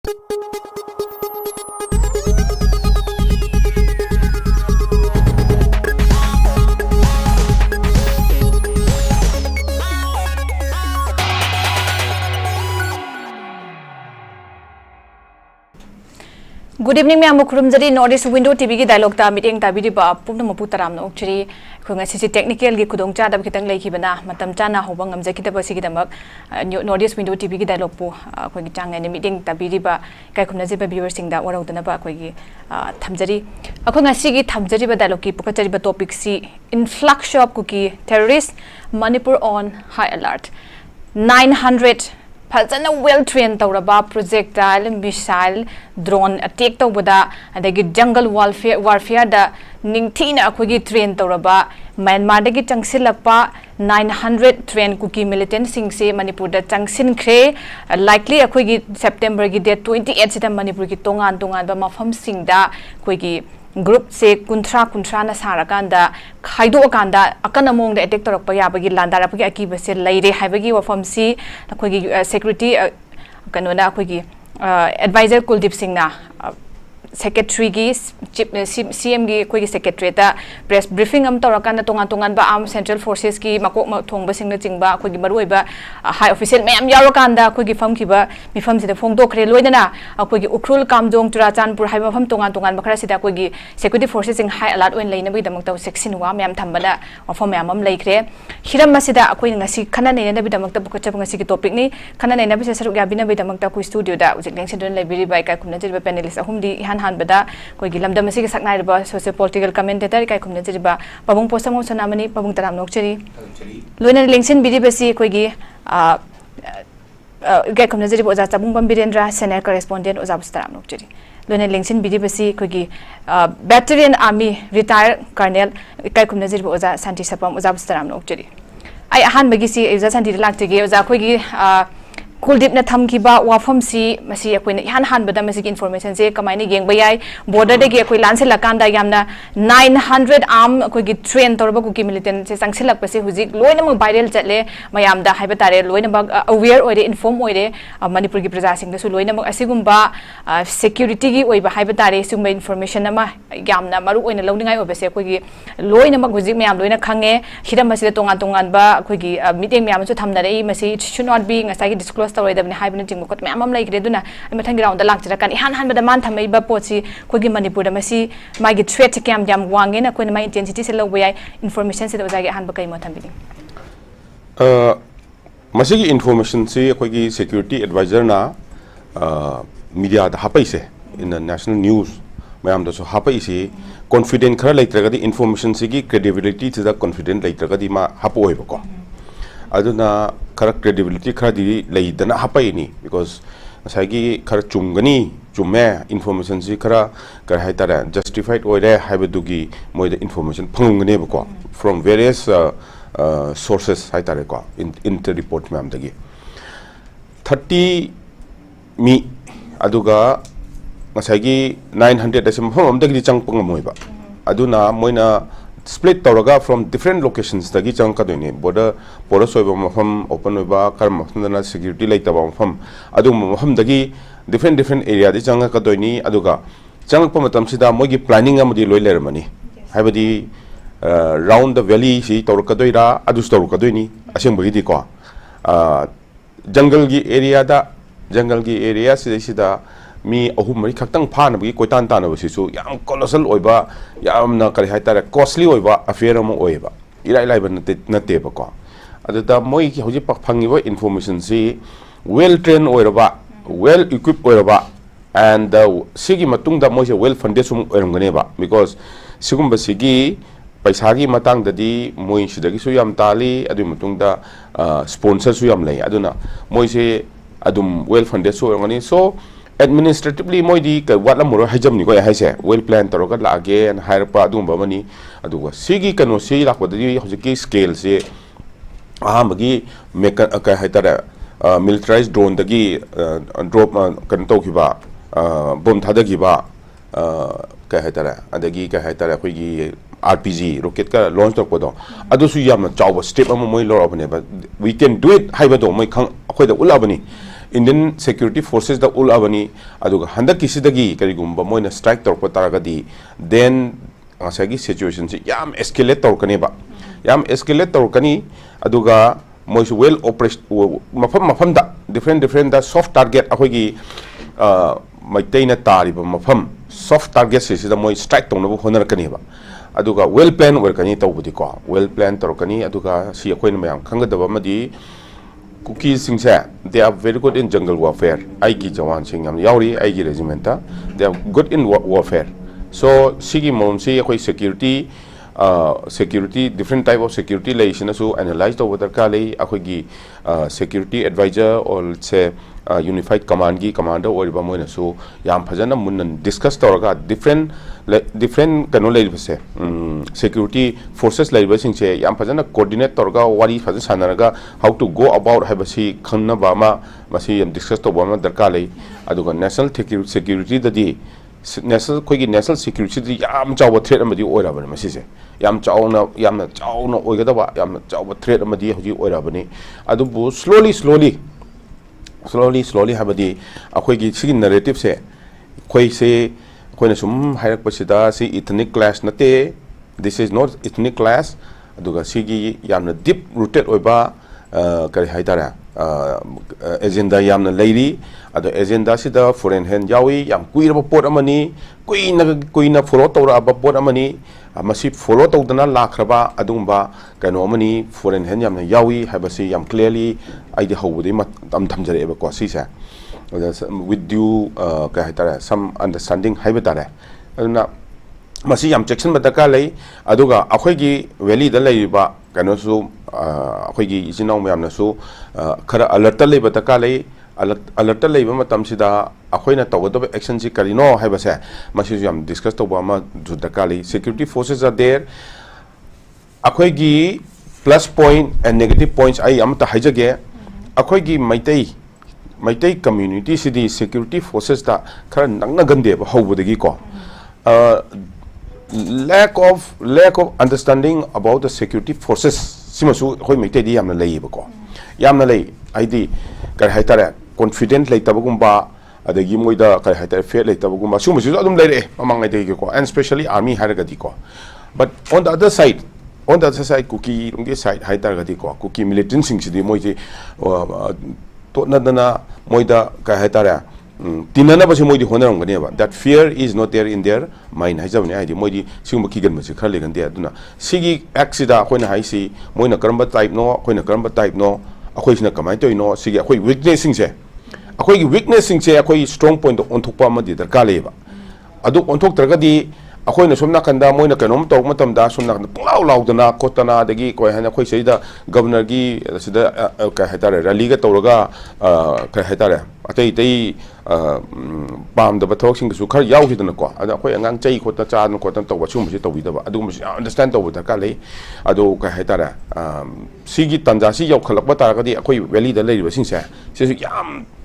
Good evening, मैं आमुख रुमजरी north window TV की dialogue ता मीटिंग ताबीरिबा पुंग मपु तराम नोक्चरी खुंगा सिसी टेक्निकल की खुदोंग चादब खितंग लेखिबना मतम चाना होबंग amjakitaba sigidamak north window TV की डायलॉग पु अखोगी चांगने मीटिंग ताबीरिबा काय खुमनाजिबा व्यूअर्स सिंग दा वराउदनबा अखोगी थमजरी अखोंगा सिगी थमजरीबा डायलॉग की पुकचरीबा टॉपिक सी influx of KUKI terrorists Manipur on high alert 900 फजन वेल ट्रेन तौरबा प्रोजेक्टाइल मिसाइल ड्रोन अटैक तौबदा अदगी जंगल वारफेयर दा निंगथीना अखोगी ट्रेन तौरबा म्यांमार दगी चंगसिलपा 900 ट्रेन कुकी मिलिटेंट सिंग से मणिपुर दा चंगसिनख्रे लाइकली अखोगी सेप्टेम्बर की डेट 28 सिदा मणिपुर की तोंगान तोंगान बा मफम सिंग दा अखोगी ग्रुप से कुंथ्रा ना सारकांदा खाइदोकांदा अकन अमोंग अटैक तौरप याबगी लांदारपगी अकीब से लैरे हाइबगी वफम सी अखोगी सेक्रेटरी कनोना अखोगी एडवाइजर कुलदीप सिंह ना सेक्रेटरी की सीएम की कोई सेक्रेटरी प्रेस ब्रीफिंग हम तौरकांदा तोंगान तोंगान बा आर्म सेंट्रल फोर्सेस की मकोक थोंग बसिंग चिंबा अखोगी मरुइबा हाई ऑफिशियल मैम यावकांदा अखोगी फमखिबा मिफम सिदा फोंगदोखरे लोइदना अखोगी उखरुल कामजोंग चुराचानपुर हाई मफम तोंगान तोंगान बखरा सिदा अखोगी सिक्योरिटी फोर्सेस सिंग हाई अलर्ट ओइन लेनबी दमकता सेक्सिनवा मैम थंबना मफम मैम हम लेखरे हिरम मसिदा अखोई ngasi khana neinabी दमकता बुकचब ngasi की टॉपिक नि khana neinabी से सरुक याबिनबी दमकता को स्टूडियो दा उजिक लेंसिन लाइब्रेरी बाय काय खुमना जिबा पैनलिस्ट अहुमदी इहान हानबदा कोई लमदम से सकनाइबा सोशियो-पॉलिटिकल कमेंटेटर काय खुमना जिबा पबुंग पोसंगो सनामनी पबुंग तराम नोकचरी लोइना लेंसिन बिरिबसी कोई काय खुमना जिबा ओजा चबुंगबम बिरेंद्र सेनियर करेस्पोंडेंट ओजा बुस्तराम नोकचरी लोइना लेंसिन बिरिबसी कोई बैटलियन आर्मी रिटायर कर्नल काय खुमना जिबा ओजा शांति सपम ओजा बुस्तराम नोकचरी आई अहान बगिसी ओजा शांति लाक्तगे ओजा कोई कुलदीप ने थमखिबा वाफम सी मसी अखोइना इहान हानबदा मसी की इन्फॉर्मेशन से कमाइने येंगबा याय बॉर्डर दगी अखोइ लानसेलकांदा यामना 900 आर्म अखोइगी ट्रेन तौरबा कुकी मिलिटेंट से संगसेलकपसे हुजिक लोइनम वायरल चले मयामदा हाइबा तारे लोइनम अवेयर ओइरे इन्फॉर्म ओइरे मणिपुर की प्रजा सिंगदसु लोइनम असिगुम्बा सिक्योरिटी की ओइबा हाइबा तारे सुंबा इन्फॉर्मेशन अमा यामना मरु ओइना लौनिंगाय ओबसे अखोइगी लोइनम हुजिक मयाम लोइना खंगे हिरम मसिदा तोंगान तोंगान बा अखोइगी मीटिंग मयामसु थमनारे मसी शुड नॉट बी ngसागी डिस्क्लोज तौरदबने हाइबने चिंगो कोत मैम लाइक्रे दुना मथंग ग्राउंड लाक्चरकान इहान हानबदा मान थमैबा पोची कोगी मणिपुर मसी मागी थ्रेट कैम याम वांगे ना कोन मा इंटेंसिटी से लौबा याय इन्फॉर्मेशन से ओजागे हानबा कै मथंबिनी मसी की इन्फॉर्मेशन से कोगी सिक्योरिटी एडवाइजर ना मीडिया दा हापैसे इन द नेशनल न्यूज़ मैम दसो हापैसे कॉन्फिडेंट खरा लेत्रगदी इन्फॉर्मेशन से की क्रेडिबिलिटी से दा कॉन्फिडेंट लेत्रगदी मा हापोयबको अदुना खरा क्रेडिबिलिटी खरादी लेदना हापाइनी बिकॉज साइगी खरा चुमगनी चुमे इन्फॉर्मेशन से खरा कर हाइतारे जस्टिफाइड ओइरे हाइबदुगी मोइद इन्फॉर्मेशन फंगने बको फ्रॉम वेरियस सोर्सेस हाइतारे को इन द रिपोर्ट मैम दगी 30 मी अदुगा साइगी 900 असम हम दगी चंगपंग मोइबा अदुना मोइना split तौरगा from different locations तगी चंग कदोइने border porous ओइबा मफम open ओइबा कर मफमदना security लेतबा मफम अदु मफम दगी different area दि चंग कदोइनी अदुगा चंग प मतम सिदा मोगी planning अमदि लोइ लेरमनी हाइबदि round the valley सी तौर कदोइरा अदुस तौर कदोइनी असेंग बगिदि को जंगल की area सिदा मी अहुम मरी खक्तंग फानबगी कोइतान तानबसिसु याम कोलोसल ओइबा यामना करि हाइतारे कॉस्टली ओइबा अफेयर अम ओइबा इराइ लाइबा नतेबको अदुदा मोइ की होजि फंगिबो इन्फॉर्मेशन सी वेल ट्रेन ओइरबा वेल इक्विप ओइरबा एंड सिगी मतुंगदा मोइसे वेल फंडेड सुम ओइरमगनेबा बिकॉज सिगुम्बा सिगी पैसागी मतंगददी मोइ सिदगिसु याम ताली अदु मतुंगदा स्पॉन्सर सु याम लै अदुना मोइसे अदुम वेल फंडेड सु ओइरमगनी सो administratively मोइदी वाला मुरो हाइजम निको हाइसे वेल प्लान तरोगा लागे एंड हायर पा अदुम बमनी अदुगा सिगी कनो सी लाखबदि हजिकी स्केल से आहामगी मेक का हाइतारे मिलिटराइज्ड ड्रोन दगी ड्रॉप कन तोखिबा बम थादगिबा का हाइतारे अदगी का हाइतारे अखोइगी RPG rocket का launch तोपदो अदुसु यामना चाव स्टेप अम मोइ लोरबने वी कैन डू इट हाइबदो मोइ खंग अखोइदा उलाबनी Indian security forces da ul abani aduga handak kisidagi karigumba moina strike torpa taragadi then asagi situation si yam escalate torkani ba yam escalate torkani aduga mois well operation mafam da different da soft target akogi maitaina tariba mafam soft target si da moi strike tongnabu honarakani ba aduga well plan workani tawbudi ko well plan torkani aduga si akoina mayam khangadaba madi Kuki singsa they are very good in jungle warfare aigi jawan singam yauri aigi regimenta they are good in warfare so sigi momsi akoi security security different type of security leisina so analyze over the kali akoi security advisor or let's say unified command gi commander or bamoina so yam phajana mun discuss toraga different kano leibase security forces leibasing che yam phajana coordinate toraga wari phajana sanaraga how to go about habasi khanna bama masi yam discuss to bama darka lei aduga national security dadi national koigi national security di yam chawa threat amadi oira bani masi se yam chauna oigada ba yam chawa threat amadi hoji oira bani adubu slowly habadi akoigi sigi narrative se koi se koina sum hairak pasida si ethnic clash nate this is not ethnic clash aduga sigi yamna deep rooted oiba kari haidara agenda yamna leiri ado agenda sida foreign hand yawi yam kuiraba pot amani kuina follow tawra ba pot amani masi follow tawdana lakraba adumba kano amani foreign hand yamna yawi habasi yam clearly aidi hawudi am thamjare ba ko sisa with due some understanding haibitare aduna masi yam section bataka lei aduga akhoi valley da leiba kano su akhoi isinau mayamna su khara alert lei bataka lei alert leiba matam sida akhoi na tawdo action si karino haibase masi yam discuss to ba judaka lei security forces are there akhoi plus point and negative points ai amta haijage akhoi maitai community sidi security forces da khara nangna gande ba hawbudagi ko lack of understanding about the security forces simasu hoi maitai di yamna lei ba ko yamna lei id kar haitara confident lei tabagumba adagi moida kar haitara fair lei tabagumba sumasu adum lei re mamangai de ko and especially army haragadi ko but on the other side kuki rungi side haitara gadi ko kuki militant sing sidi moiji to nadana moida ka haitara tinana basi moidi honaram gani ba that fear is not there in their mind haijabni aidi moidi singba kigan masi khale gan dia aduna sigi accident akoina haisi moina karamba type no akoina karamba type no akoi sina kamai to no sigi akoi weakness sing se akoi strong point on thokpa ma di darka leba adu on thok targadi akoina somna kanda moina kanom to matam da somna pulaw lawdana kotana dagi koi hana koi seida governor gi sida ka hetare rally ga tawraga ka hetare atei pam da bathok sing su khar yaw hidana ko ada koi angang chai khota cha no khota to wasum si tawi da ba adu understand to da ka le adu ka hetare sigi tanja si yaw khalak ba tar ga di akoi valley da lei ba sing se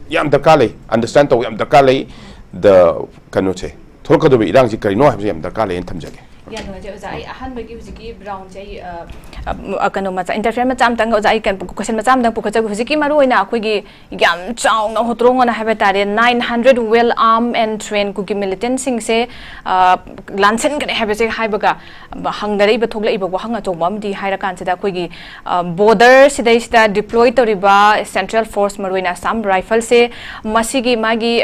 yam da ka le understand to yam da ka le the kanoche थोरकदब इरांग करीनो है दरकार लेन थमजगे brown कनो मचा interfere मचाम तंग question मचाम तंग पुखजग हुजिकी मरुइना अखोगी याम चाउना होत्रोंगना हाबे तारे 900 well arm and train Kuki militant सिंग से लांसन गने हाबे से हाइबगा हंगदरै बथोगलै बगो हंगा चोंबा मदि हाइरा कानसेदा अखोगी बॉर्डर सिदैसदा डिप्लॉय तोरिबा सेंट्रल फोर्स मरुइना साम राइफल से मसीगी मागी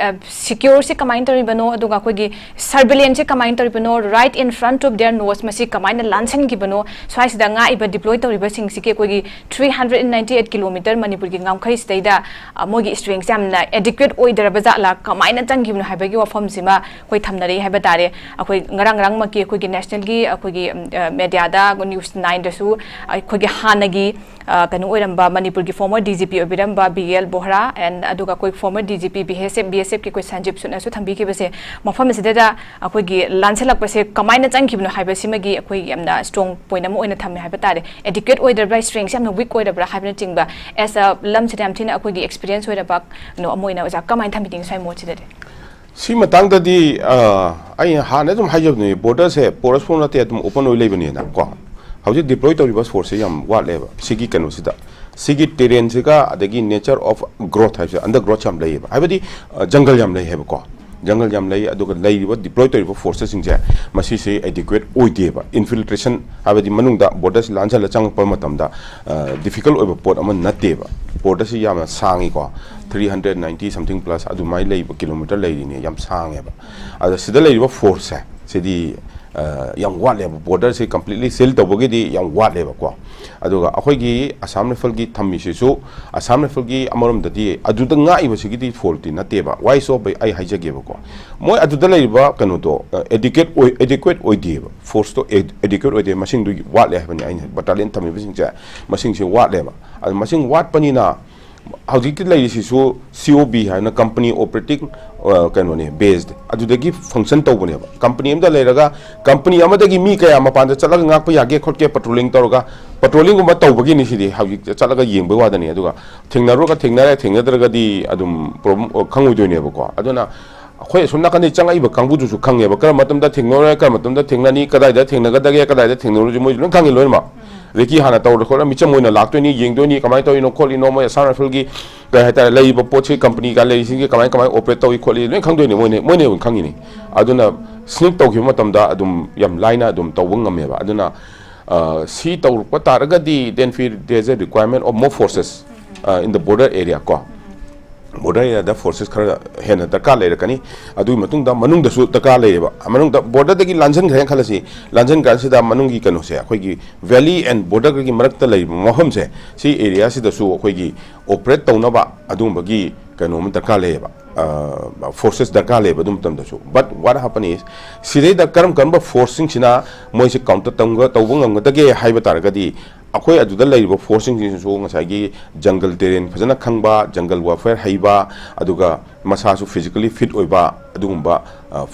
सिक्योर से कमाइन तोरिबनो अदुगा अखोगी सर्वेलेंस से कमाइन तोरिबनो right in front of their nose मसी कमाइन लांसन गिबनो स्वाइसदा nga iba deploy tawriba sing sike kogi 398 kilometer manipur gi ngam khari staida mogi strength samna adequate oidara baza la kamaina changgibno haibagi wafam sima koi thamnari haiba tare akoi ngarang maki koi gi national gi akoi gi media da news 9 da su akoi gi hanagi kanu oiramba manipur gi former dgp obiramba bl bohra and aduga koi former dgp bsf ki koi sanjip suna su thambi ki base mafam sideda akoi gi lanselak pase kamaina changgibno haiba simagi akoi yamna strong point am oina thammi haiba tare adequate order by strength yamna weak order bra haibna chingba as a lam sidam thina akoi gi experience oida bak no amoina oja kamain thambi ting sai mo chide si matang da di ai ha na dum hajab ni border se correspondent te dum open oi lebani na ko hauji deploy to bus force yam wa leba sigi kanu sida सिगी terrain से का अदगी nature of growth है undergrowth हम लेब हाइबदी जंगल हम लेब को जंगल जम लई अदुगा लईब डिप्लॉय तोरिब फोर्सेस सिंजे मसी से एडिक्वेट ओइदेबा इन्फिल्ट्रेशन हाबदी मनुंगदा बॉर्डर्स लांचल चंगप मतमदा डिफिकल्ट ओइब पोर्ट अमन नतेबा बॉर्डर से याम सांगी को 390 समथिंग प्लस अदुमाई लईब किलोमीटर लईरिने याम सांगेबा अद सिदा लईब फोर्स है सिदी yang wat leba border se completely seal tawbagi di yang wat leba ko aduga akhoi gi assam rifle gi thammi se su assam rifle gi amarom da di aduda nga iba se gi di faulty na teba why so by ai haijage ba ko moi aduda leba kanu to adequate oi di ba force to adequate oi de machine du wat le ba ni ai battalion thammi ba sing ja machine se wat leba ad machine wat pani na howjik lai si su COB ha na company operating kanone based adudagi function tawbane ba company amda leiraga company amadagi mi kaya mapanda chalaga ngakpa yage khotke patrolling tawraga patrolling gumba tawbagi ni sidi howjik chalaga yengba wadani aduga thengnaroga thengnadraga di adum problem khangoi ba ko aduna akhoi sumna kan changa iba kangbu ju khange ba kar matamda thengnora kar matamda thengnani kadai da thengnaga dage kadai da thengnoru ju moi lon khangi loima लेकिन हाँ तौर खोल Mitcham लाटोनी येंदोनी कमाय तौनो खोली no मैं सारा fill की कह है लेब पोचे कंपनी का ले कमाय कमाय ऑपरेट तौई खोली लोन खंगदोनी मोने खंगिनी अदुना स्निक तौखिब मतमदा अदुम यम लाइना अदुम तौब ngमेबा अदुना सी तौरप तारगदी देन फिर there is a requirement of more forces in the border area को border area da forces khara hena taka lerakani adui matung da manung da su taka leba manung da border da gi lanjan khare khalasi lanjan gan si da manung gi kanu se akhoi gi valley and border gi marak ta lei moham se si area si da su akhoi gi operate tawna ba adum ba gi kanu man taka leba forces daka leba dum tam da su but what happen is sidai da karam ba forcing sina moi se counter tawga tawbung da ge haiba taragadi अखोई अदुदा लैब forcing सिंसु ngसागी jungle terrain फजना खंगबा jungle warfare हैबा अदुगा मसासु फिजिकली फिट ओइबा अदुगुंबा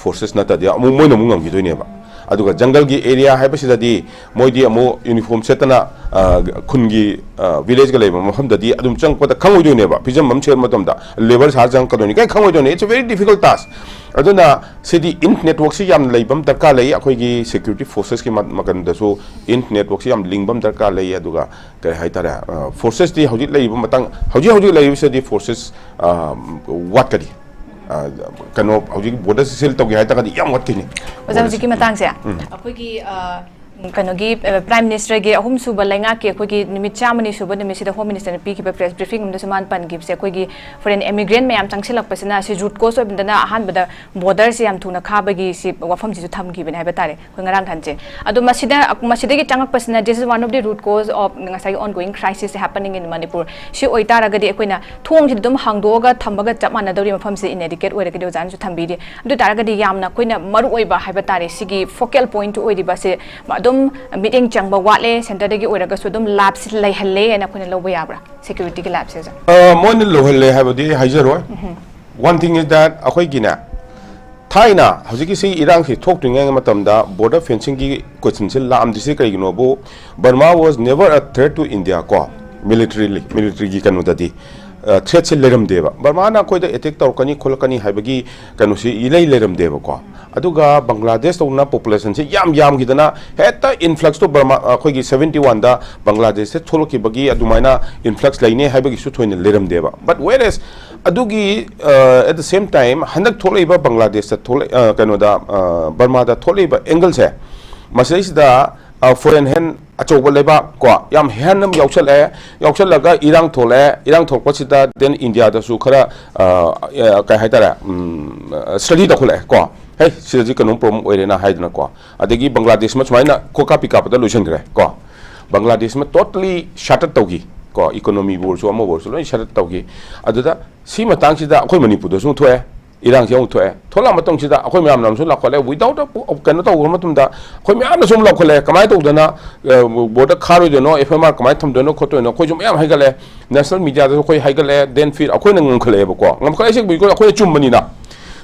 फोर्सेस नतदि अमु मोइना मु ngमगिदोइनेबा अदुगा जंगल की एरिया हैबसिदादि मोइदि अमु यूनिफॉर्म सेतना खुनगी विलेज का लैब मफमददि अदुम चंगपदा खंगोइदोइनेबा फिजम ममसेर मतमदा लेबर सा जंग कदोनि काय खंगोइदोनि it's a very difficult task अदुना सिदी इंट नेटवर्क से याम लैबम दरकार लई अखोइगी सिक्योरिटी फोर्सेस की मकनदसु इंट नेटवर्क से याम लिंगबम दरकार लई अदुगा काय हाइतारा फोर्सेस दी हौजि लैब मतंग हौजि लैब से दी फोर्सेस वाट करी कनो हौजि बॉर्डर से सेल तोगे हाइता याम वाट किनी ओजा हौजि की मतंग से अखोइगी कनोगी प्राइम मिनिस्टर के अहम सूब लेंगा के अखोइगी निमित चामनी सूब निमित होम मिनिस्टर पी की प्रेस ब्रीफिंग में समान पन की से अखोइगी फॉरेन इमिग्रेंट मैम चंगसिलकपसिना से रूट कोस ओबदना अहान बदा बॉर्डर से याम थुना खाबगी से वफम से थमगी बने हाबे तारे कोइ ngरang thanche adu masida gi changakpasina this is one of the root cause of ngasai ongoing crisis happening in Manipur si oitaragadi akoina thong ji dum hangdoga thambaga chapmana dori mafam se inadequate oiragadi jan su thambidi adu taragadi yamna koina maru oiba haibा तारे सिगी focal point ओइदिबा से अदुम meeting चंगबा वाले centre दगी ओइरगा सु अदुम लैब से लैहल्ले एना कोइन लौबा याब्रा सिक्योरिटी के लैब से मोइन लोहल्ले हाबदी हाइजरो वन थिंग इज दैट अखोइ गिना थाइना हजिकी से इरांग से थोक्टिंग मतमदा बॉर्डर फेंसिंग की क्वेश्चन से लाम दिसे करिगिनो बो Burma was never a threat to India को मिलिट्री की कनुददी थ्रेट से लेरम देबा बर्माना कोइदा अटैक तौरकनी खोलकनी हाइबगी कनुसी इलै लेरम देबा को अदुगा बांग्लादेश तौना पॉपुलेशन से याम गिदना हेता इनफ्लक्स तो बर्मा अखोइगी 71 दा बांग्लादेश से थोलकिबगी अदुमाइना इनफ्लक्स लाइने हाइबगी सु थोइने लेरम देबा बट वेयर इज अदुगी एट द सेम टाइम हनक थोलैबा बांग्लादेश से थोलै कनोदा बर्मा दा थोलैबा एंगल से मसैसदा फॉरेन हैंड अचौब लेबा को याम हैंड नम याउचलगा इरांग थोलपसिदा देन इंडिया दसु खरा काय हाइतारा स्टडी तखले को हे सिदि कनो प्रॉब्लम ओइरेना हाइदना को अदगी बांग्लादेश में सुमाइना कोका पिकापदा लुइसनग्रे को बांग्लादेश में टोटली शट तौगी को इकोनॉमी बोर्सो अमो बोर्सो लोइ शट तौगी अदुदा सी मतंग सिदा अखोइ मणिपुर दसु थोए इरांग से थोए थोला मतंग सिदा अखोइ म्याम नामसु लाखले विदाउट कनो तौ मतुमदा अखोइ म्याम सम लाखले कमाय तौदना बॉर्डर खारोइदनो एफएमआर कमाय थमदनो खोतोइनो अखोइ जुम म्याम हाइगले नेशनल मीडिया दसु अखोइ हाइगले देन फिर अखोइ नंग खलेबको ngमखले से बिको अखोइ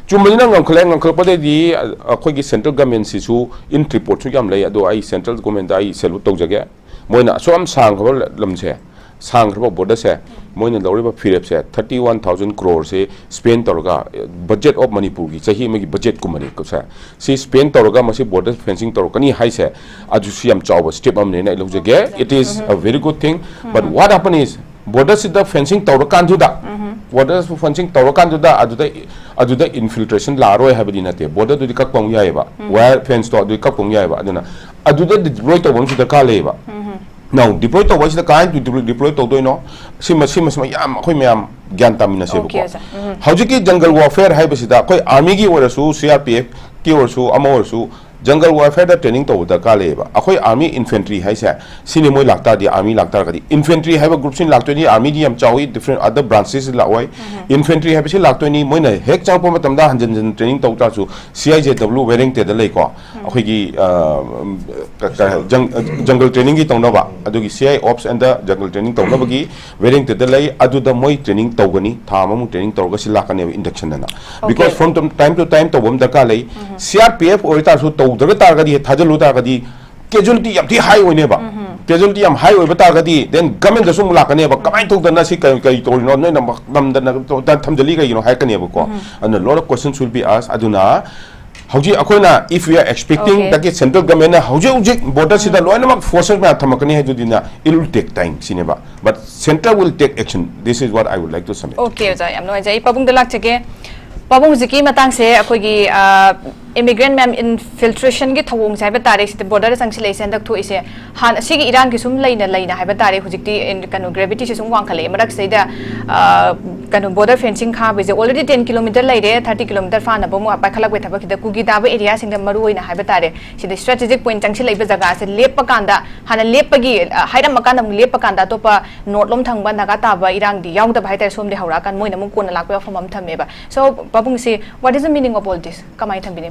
चुमबनिना ngमखलेपदेदी अखोइ सेंट्रल गवर्नमेंट सिसु इन रिपोर्ट सु याम ले अदो आई सेंट्रल गवर्नमेंट आई सेल्यूट तौजगे मोइना सोम सांग खबर लमसे सांग खबर बॉर्डर से मोइना लौरिबा फिरेप से 31,000 करोड़ से स्पेन तौरगा बजट ऑफ मणिपुर की चाहिए में बजट को मनी को से स्पेन तौरगा मसी बॉर्डर फेंसिंग तौरकनी हाई से अजुसी याम चाव स्टेप हमने ना लौजगे it is a very good thing but what happen is border sida fencing tawrakanduda border fencing tawrakanduda aduda infiltration laro habadi nate border du dikak pong yaiba wire fence to du dikak pong yaiba aduna aduda deploy to bom sida ka leba now deploy to was the kind to deploy to do no sima yam khoi myam gyan tamina se ko hawjiki jungle warfare haibasida khoi army gi orasu crpf ki orasu ama orasu jungle warfare da training to da ka leba akhoi army infantry hai sa sini moi lakta di army lakta ka di infantry hai ba group sin lakto ni army di am chawi different other branches la wai infantry hai ba si lakto ni moi na hek chang po matam da hanjan training to ta su CIJW wearing te da lei ko akhoi gi jungle training gi tong na ba adu gi CI ops and the jungle training tong na ba gi wearing te da lei adu da moi training to gani tha ma mu training to ga si la ka ne induction na because from time to time to bom da ka lei CRPF or ta su उधर तारगदी थाजल उतारगदी casualty yam thi high oine ba casualty yam high oiba targadi then government da sum lakane ba kamai thok dana si kai to no nam dana to thamjali ga hai kane ba ko and a lot of questions will be asked aduna hauji akoina if we are expecting that the central government na hauji border sida loina mak forces ma thamakani hai judina it will take time sineba but central will take action. This is what I would like to submit. Okay jai am no jai pabung dalak cheke pabung ziki matang se akogi immigrant ma'am infiltration gi thawong sai ba tare sit border sangsi le sen dak thu ise han sigi iran gi sum leina hai ba tare hujikti kanu gravity se sum wang khale marak sai da kanu border fencing kha be already 10 km laire 30 km fa na bomu apa khalak be thaba khida kugi da ba area sing da maru oina hai ba tare sit strategic point changsi leiba jaga se lepa kanda hana lepagi hairam makanda mu lepa kanda to pa north lom thang ba naga ta ba irang di yaung da bhai tare som de haura kan moina mu kona lak ba from tham ba so babung se what is the meaning of all this kamai tham bine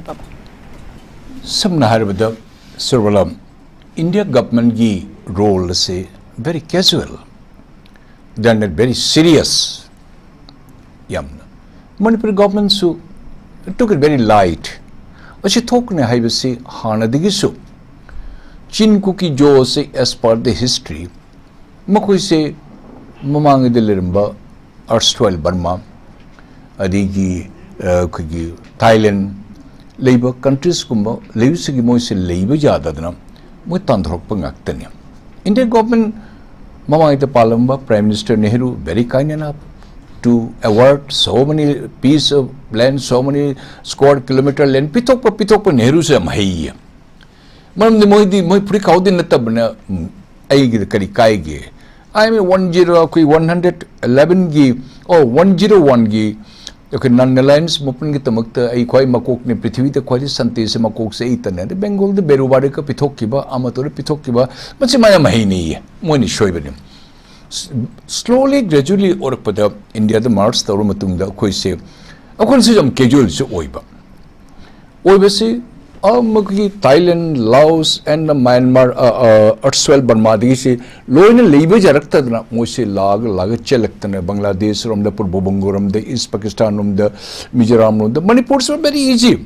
Samna harabada Surbala India government gi role se very casual than very serious yamna Manipur government su took it very light achi thokne haibasi hana digi su chin kuki jo se as per the history makoi se mamang deliramba erstwhile Burma adigi kugi Thailand labor countries kumba leibsigi moise leiba jada dana moi tandrok pangak Indian government mama ita palamba Prime Minister Nehru very kind enough to award so many piece of land so many square kilometer land pitok pa Nehru se mahai maram de moi puri kaudin natabna ai gi kari kai gi I mean 111 gi or 101 gi okay non-alliance mopun ki tamakta ai khoi makok ne prithvi te khoi santi se makok se itane de Bengal de berubari ka pithok kiba amator pithok kiba machi maya mahini moi ni shoi bani slowly gradually or pada India the march tawru matung da khoi se akon se jam casual se oiba se amaki Thailand Laos and Myanmar erstwhile Burma digi se loina leibe jarakta na moi se lag chelakta Bangladesh rom da purbo bongoram da East Pakistan rom da Mizoram rom da Manipur so very easy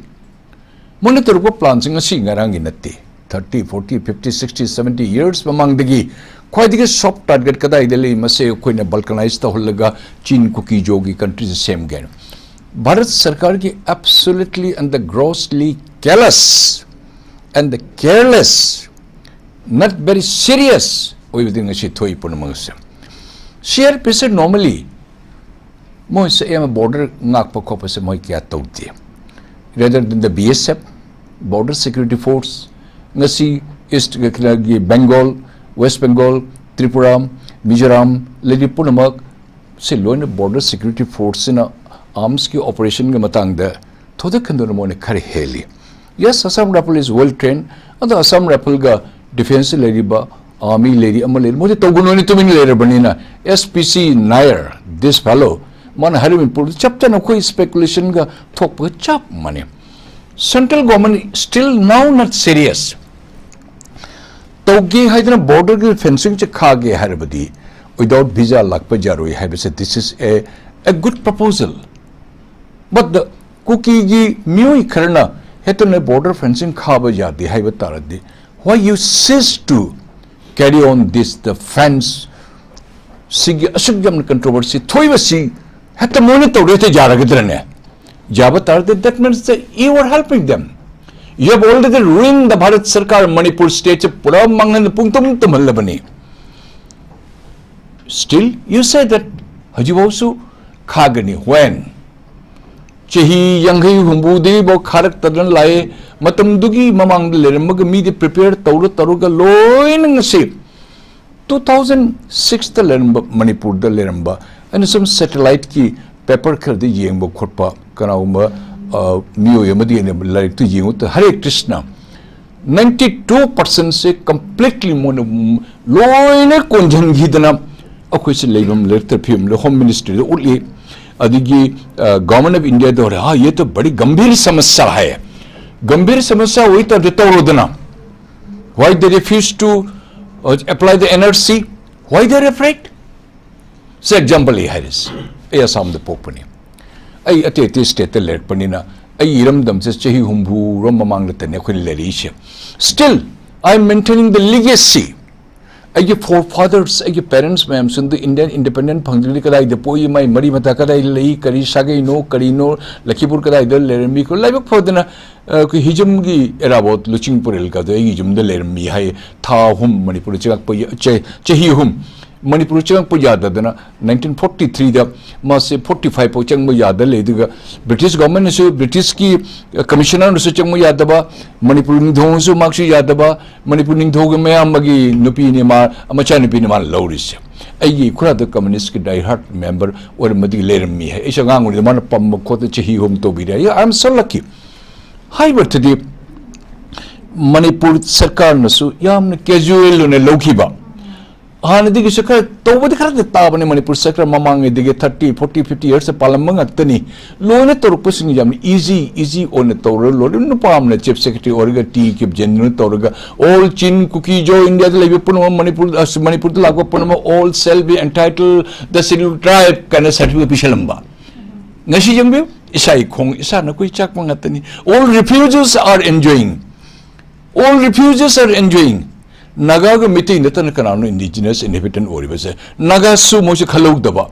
monitor ko plan sing asi ngarang inatte 30 40 50 60 70 years mamang digi khoi digi soft target kadai dele mase khoina balkanize ta hollaga chin kuki jogi countries same gain Bharat Sarkar ki absolutely and the grossly callous and the careless, not very serious. We would think she thoi pun amongst them. Share person normally. Moi se am border ngak pa ko pa se moi kya tauti. Rather than the BSF, Border Security Force, ngasi East Bengal, West Bengal, Tripura, Mizoram, lady punamak se loin Border Security Force in arms ki operation ke matang da thoda khandor mo ne khare heli. Yes, Assam Rifle is well trained. And the Assam Rifle ga defense lady ba army lady amal mo to guno ni tumin later banina SPC Nair this fellow man harimin pur chapta na koi speculation ga thok pa chap mane central government still now not serious to gi haidna border ki fencing che kha ge harbadi without visa lakpa jaroi have said this is a good proposal but the kuki gi mui kharna hetone border fencing khaba jadi haiba taradi why you cease to carry on this the fence sig asugam controversy thoiba si heta monitor rete jaragidrane jaba taradi that means that you are helping them you have already ruined the Bharat Sarkar Manipur state pura mangan pungtum tumallabani still you say that hajibosu khagani when chahi yangai humbu de bo kharak tadan lai matam dugi mamang lermag mi de prepare taruga loin ngasi 2006 da lermba Manipur da lermba and some satellite ki paper khar de yengba khotpa kanauma miyo yamadi ne like to yengu to Hare Krishna 92% se completely loine konjan gidana akhoi se leibam lecture film le home ministry de uli adigi government of India do ha ye to badi gambhir samasya hai gambhir samasya hui to tawrodana why they refuse to apply the NRC why they are afraid say example hi haris ay asam de popani ai ate state le panina ai iram dam se chahi humbu rom mamang le tane khoi le ri still I am maintaining the legacy I give forefathers I give parents ma'am sun the Indian independent phangli kadai de poi mai mari mata kadai lei kari sagai no kari no Lakshmipur kadai de lermi ko laibak fodana ko hijum gi erabot luching purel ka de hijum de lermi hai tha hum Manipur chak poi chahi hum Manipur chang po yada dana 1943 da ma se 45 po chang mo yada le diga British government se British ki commissioner se chang mo yada ba Manipur ning dhong su mak su yada ba Manipur ning dhong me amagi nupi ni ma amacha nupi ni ma lauris ai khura da communist ki die hard member or madi leram mi hai isa ngang ni man pam ko te chi hom to bi I am so lucky hi but today Manipur sarkar na su yam casual ne loki ba हाँ निधि किसी का तो वो दिखा रहे ताब ने मणिपुर सरकार मामांगे दिखे 30, 40, 50 years से पालम मंगा तनी लोने तो रुपये सिंह जामनी easy ओने तो लोने नुपाम ने chief secretary और का टी के जनरल तो रुका all chin कुकी जो इंडिया तो लेके पुनः मणिपुर तो लागू पुनः all shall be entitled the scheduled tribe करने सर्टिफिकेट पिछले लंबा नशी जंबे इसाई खोंग इसा न कोई चाक मंगा तनी all refugees are enjoying Naga go meeting the Tanakano indigenous inhabitant or Naga su moshi kaluk daba.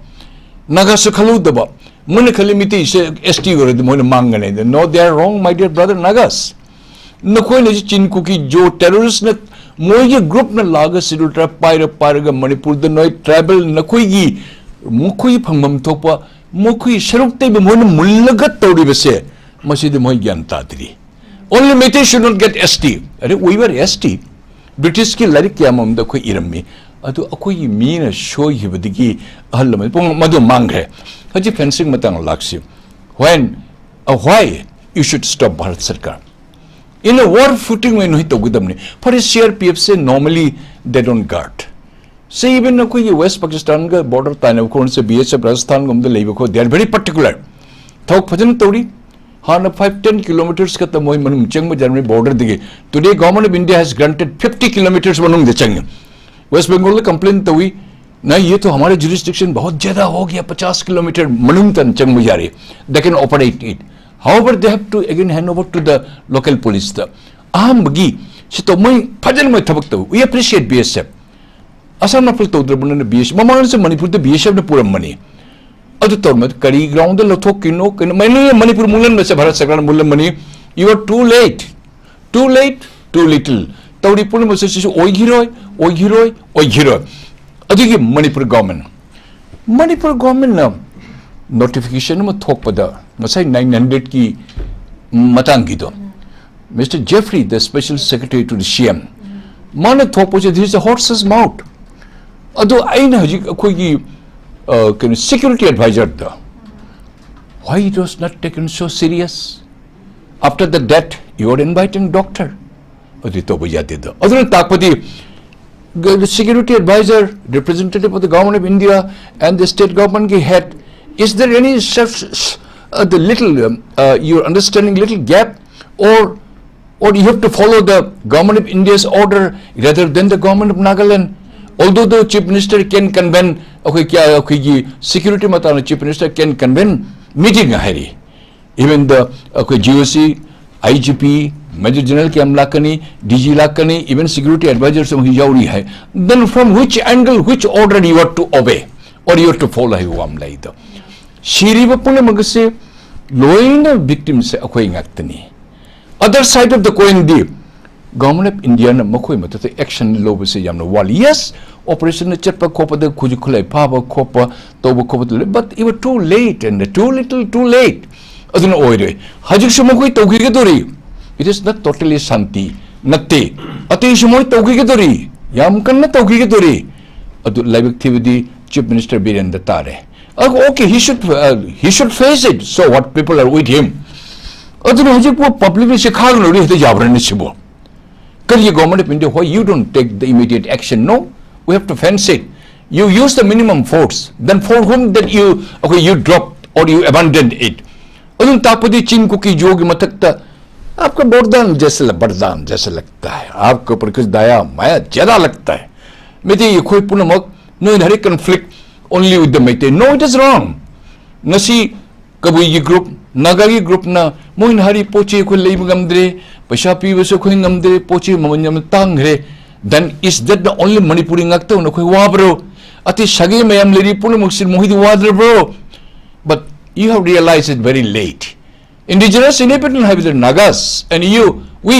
Naga su kaluk daba. Munakalimiti ST or the Mona Mangane. No, they are wrong, my dear brother Nagas. No coinage chin cookie Joe terrorist net Moya group na laga sidul trap Paraga Manipur the Noi tribal Nakuigi Mukui Pamam Topa Mukui Sharuk Tebe Mona Mulagat Toribase Masi the Moyan Tatri. Only meeting should not get ST. We were ST. British ki lari kya mam da koi iram mi adu akoi mi na show hi badigi ahal ma pong madu mangre haji fencing matang laksi when why you should stop Bharat Sarkar in a war footing when hi to gudam ne for CRPF say normally they don't guard say even koi West Pakistan ga border tane ko se BHF Rajasthan gum de leibe ko they are very particular thok phajan tori हाँ 5-10 kilometers का तो मोई मनुंग चंग में Germany border दिखे today government of India has granted 50 kilometers मनुंग दे चंग West Bengal ने complain तो हुई ना ये तो हमारे jurisdiction बहुत ज़्यादा हो गया 50 kilometer मनुंग तन चंग में जा रहे they can operate it however they have to again hand over to the local police the आम बगी सितो मोई फजल में थबक तो we appreciate BSF असम न फल तो उधर बुने BSF ममांग से मणिपुर तो BSF ने पूरा मनी अदु तौर में करी ग्राउंड लथो किनो मैंने मणिपुर मूलन में से भारत सरकार मूलन money you are too late too little तौरी पुल में से ओई घिरोय अदिगे मणिपुर गवर्नमेंट ना नोटिफिकेशन में थोपदा मसाई 900 की मतंग की दो mister Jeffrey the special secretary to the CM माने थोपो से दिस हॉर्सेस माउथ अदु आइन हजी कोई की security advisor da why it was not taken so serious after the death you are inviting doctor adito bujate da adun takpati the security advisor representative of the government of India and the state government ki head is there any such the little your understanding little gap or you have to follow the government of India's order rather than the government of Nagaland although the chief minister can convene security matana chief minister can convene meeting hari even the GOC IGP major general ki amla kani DG lakani even security advisor se hi jauri hai then from which angle which order you have to obey or you have to follow hi amla ida shiri bapune magse loina victims se akoi ngaktani other side of the coin the government of India na makoi matata action lobe se yamna wali yes operation chapa kopa de khuju khulai phaba khopa toba khopa but it was too late and too little too late aduna oire hajik sumo koi togi ge dori it is not totally shanti natte ati sumo togi ge dori yam kan na togi ge dori adu laibik thibidi chief minister Birendra tare okay he should face it so what people are with him aduna hajik po public se khag no ri de jabran ni sibo kari government of India why you don't take the immediate action no we have to fence it you use the minimum force then for whom that you dropped or you abandoned it adun tapadi chin kuki jogi matakta आपका बरदान जैसे लगता है आपके ऊपर कुछ दया माया ज्यादा लगता है मेरे ये कोई पुनमक no in her conflict only with the Meitei no it is wrong नसी कबुई की ग्रुप नागा की ग्रुप ना मोइन हरी पोचे को लेब गमद्रे पैसा पीबसो कोई गमद्रे पोचे ममन्यम तांगरे then is that the only manipuri ngakta no कोई वाबरो अति सगे मैम लेरी पुनमक सिर मोहित whether bro but you have realized it very late indigenous independent have the nagas and we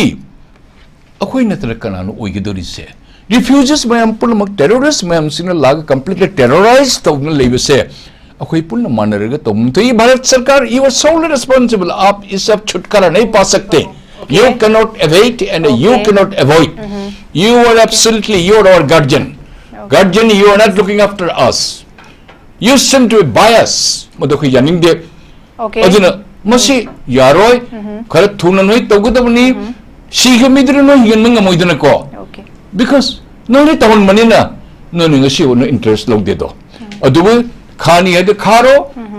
akoi natra kananu oigidori se refugees mayam pulmak terrorists mayam sina lag completely terrorized to lebe se akoi pulna manaraga to to ye bharat sarkar you are solely responsible aap is sab chutkara nahi pa sakte you cannot evade and you cannot avoid you are absolutely you are our guardian guardian you are not looking after us you seem to be biased modokhi yaning de aduna मसी यारोय खर थुना नोय तगदबनी सिगमिद्र no हिगन मंग मोइदन को because नोने तवन मनिना नोने ngasi no interest log de do adubu khani ade kharo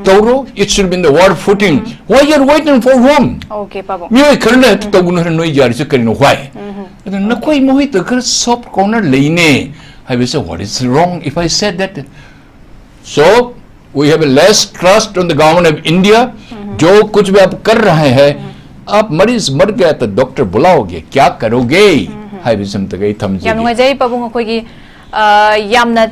tawro it should be in the war footing why you are waiting for whom okay pabo mi karna tawgun no yar se karino why na koi mohit kar soft corner leine I will say what is wrong if I said that so we have a less trust on the government of India जो कुछ भी आप कर रहे हैं आप मरीज मर गया तो डॉक्टर बुलाओगे क्या करोगे हाय बिसम तक गई थम जी याम नगाई पबुंग कोई की यामना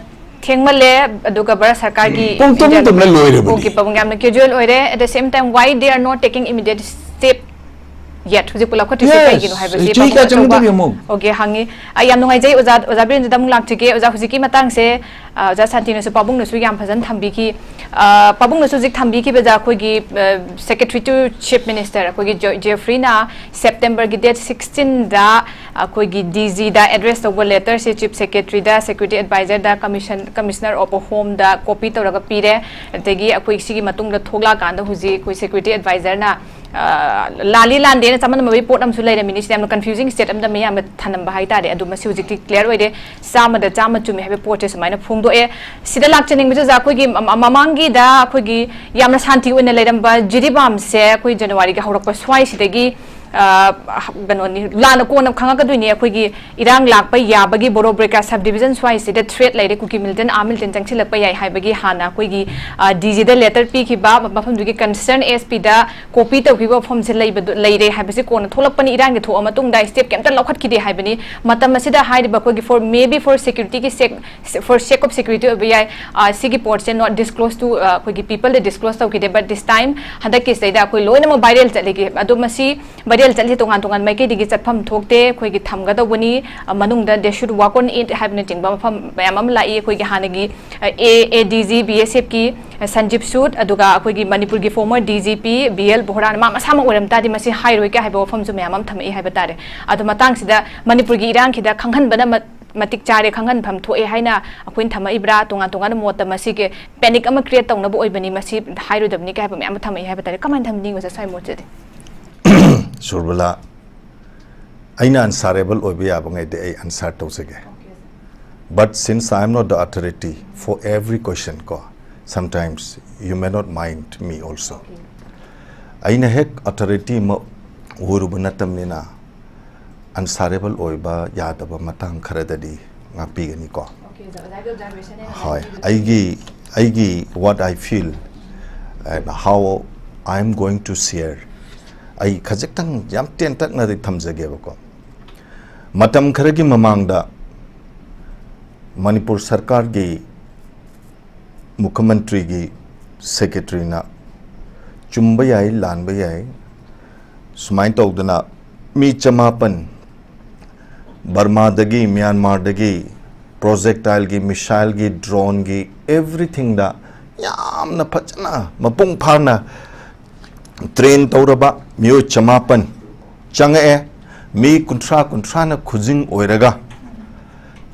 थेंगमले अदुगा बर सरकार की तुम लोइरे बनी ओके पबुंग यामना कैजुअल ओइरे at the same time why they are not taking immediate step yet huji pula khoti se kai gino haiba se ठीक है चंग तो यमो okay hangi yam nungai jai oza Birendra damung lak thike oza huji ki matang se oza Shanti no su pabung no su yam phajan thambi ki pabung no su jik thambi ki beja khoi gi secretary to chief minister khoi gi Jeffrey na September gi date 16 da khoi gi DG da address to letter se chief secretary da security advisor da commissioner of home da copy to raga pire tegi khoi sigi matung da thogla kan da huji khoi security advisor na lali lande na chaman ma report am su leire ministry am confusing state am da me am thanam ba hai tare adu ma su jik clear oide sama da chama chumi have report se maina phungdo e sida lak chening bi ja khoi gi mamangi da khoi gi yamna shanti oina leiram ba jiribam se khoi January ga horak pa swai sidagi ganoni lana ko nam khanga ka duini khoi gi irang lak pa ya bagi boro breaker sub division swai sida threat leire kuki milton amilton changchi lak pa yai hai bagi hana khoi gi DG da letter pi ki ba mafam du gi concern SP da copy to ki ba form se leire hai basi ko na tholak pani irang gi tho amatung da step kemta lokhat ki de hai bani matam asida hai ba khoi gi for maybe for security ki for sake of security of yai sigi port se not disclose to khoi gi people they disclose to ki de but this time handa ki sai da khoi loina ma viral chale gi adu masi viral chali tongan mai ke digi chatpham thokte khoi gi thamga da bani manung da they should work on it have nothing ba pham bayam lai khoi gi hanagi ADG BSF ki Sanjib Sood aduga khoi gi Manipur gi former DGP BL Bohran ma masama oram ta di masi high roi ka haiba pham su mayam thamai haiba tare adu matang sida Manipur gi irang khida khanghan bana matik chare khanghan pham thoe haina akoin thama ibra tonga mota masi ke panic ama create tongna bo oibani masi high roi dabni ka haiba mayam thamai haiba tare kaman thamni go sai mo chede Surbala aina answerable obi abangai de ai answer to sege but since I am not the authority for every question ko sometimes you may not mind me also aina hek authority ma urubanatam nina answerable oiba yadaba matang kharadadi ngapi gani ko hoy aigi what I feel and how I am going to share ai khajak yam ten tak na thamjage bako matam kharagi mamangda Manipur sarkar gi mukhyamantri gi secretary na chumba yai lanba yai sumain tawdana mi chamapan Burma dagi Myanmar dagi projectile gi missile gi drone gi everything da yamna phachana mapung pharna train tauraba myo chamapan changae mi kuntra na khujing oiraga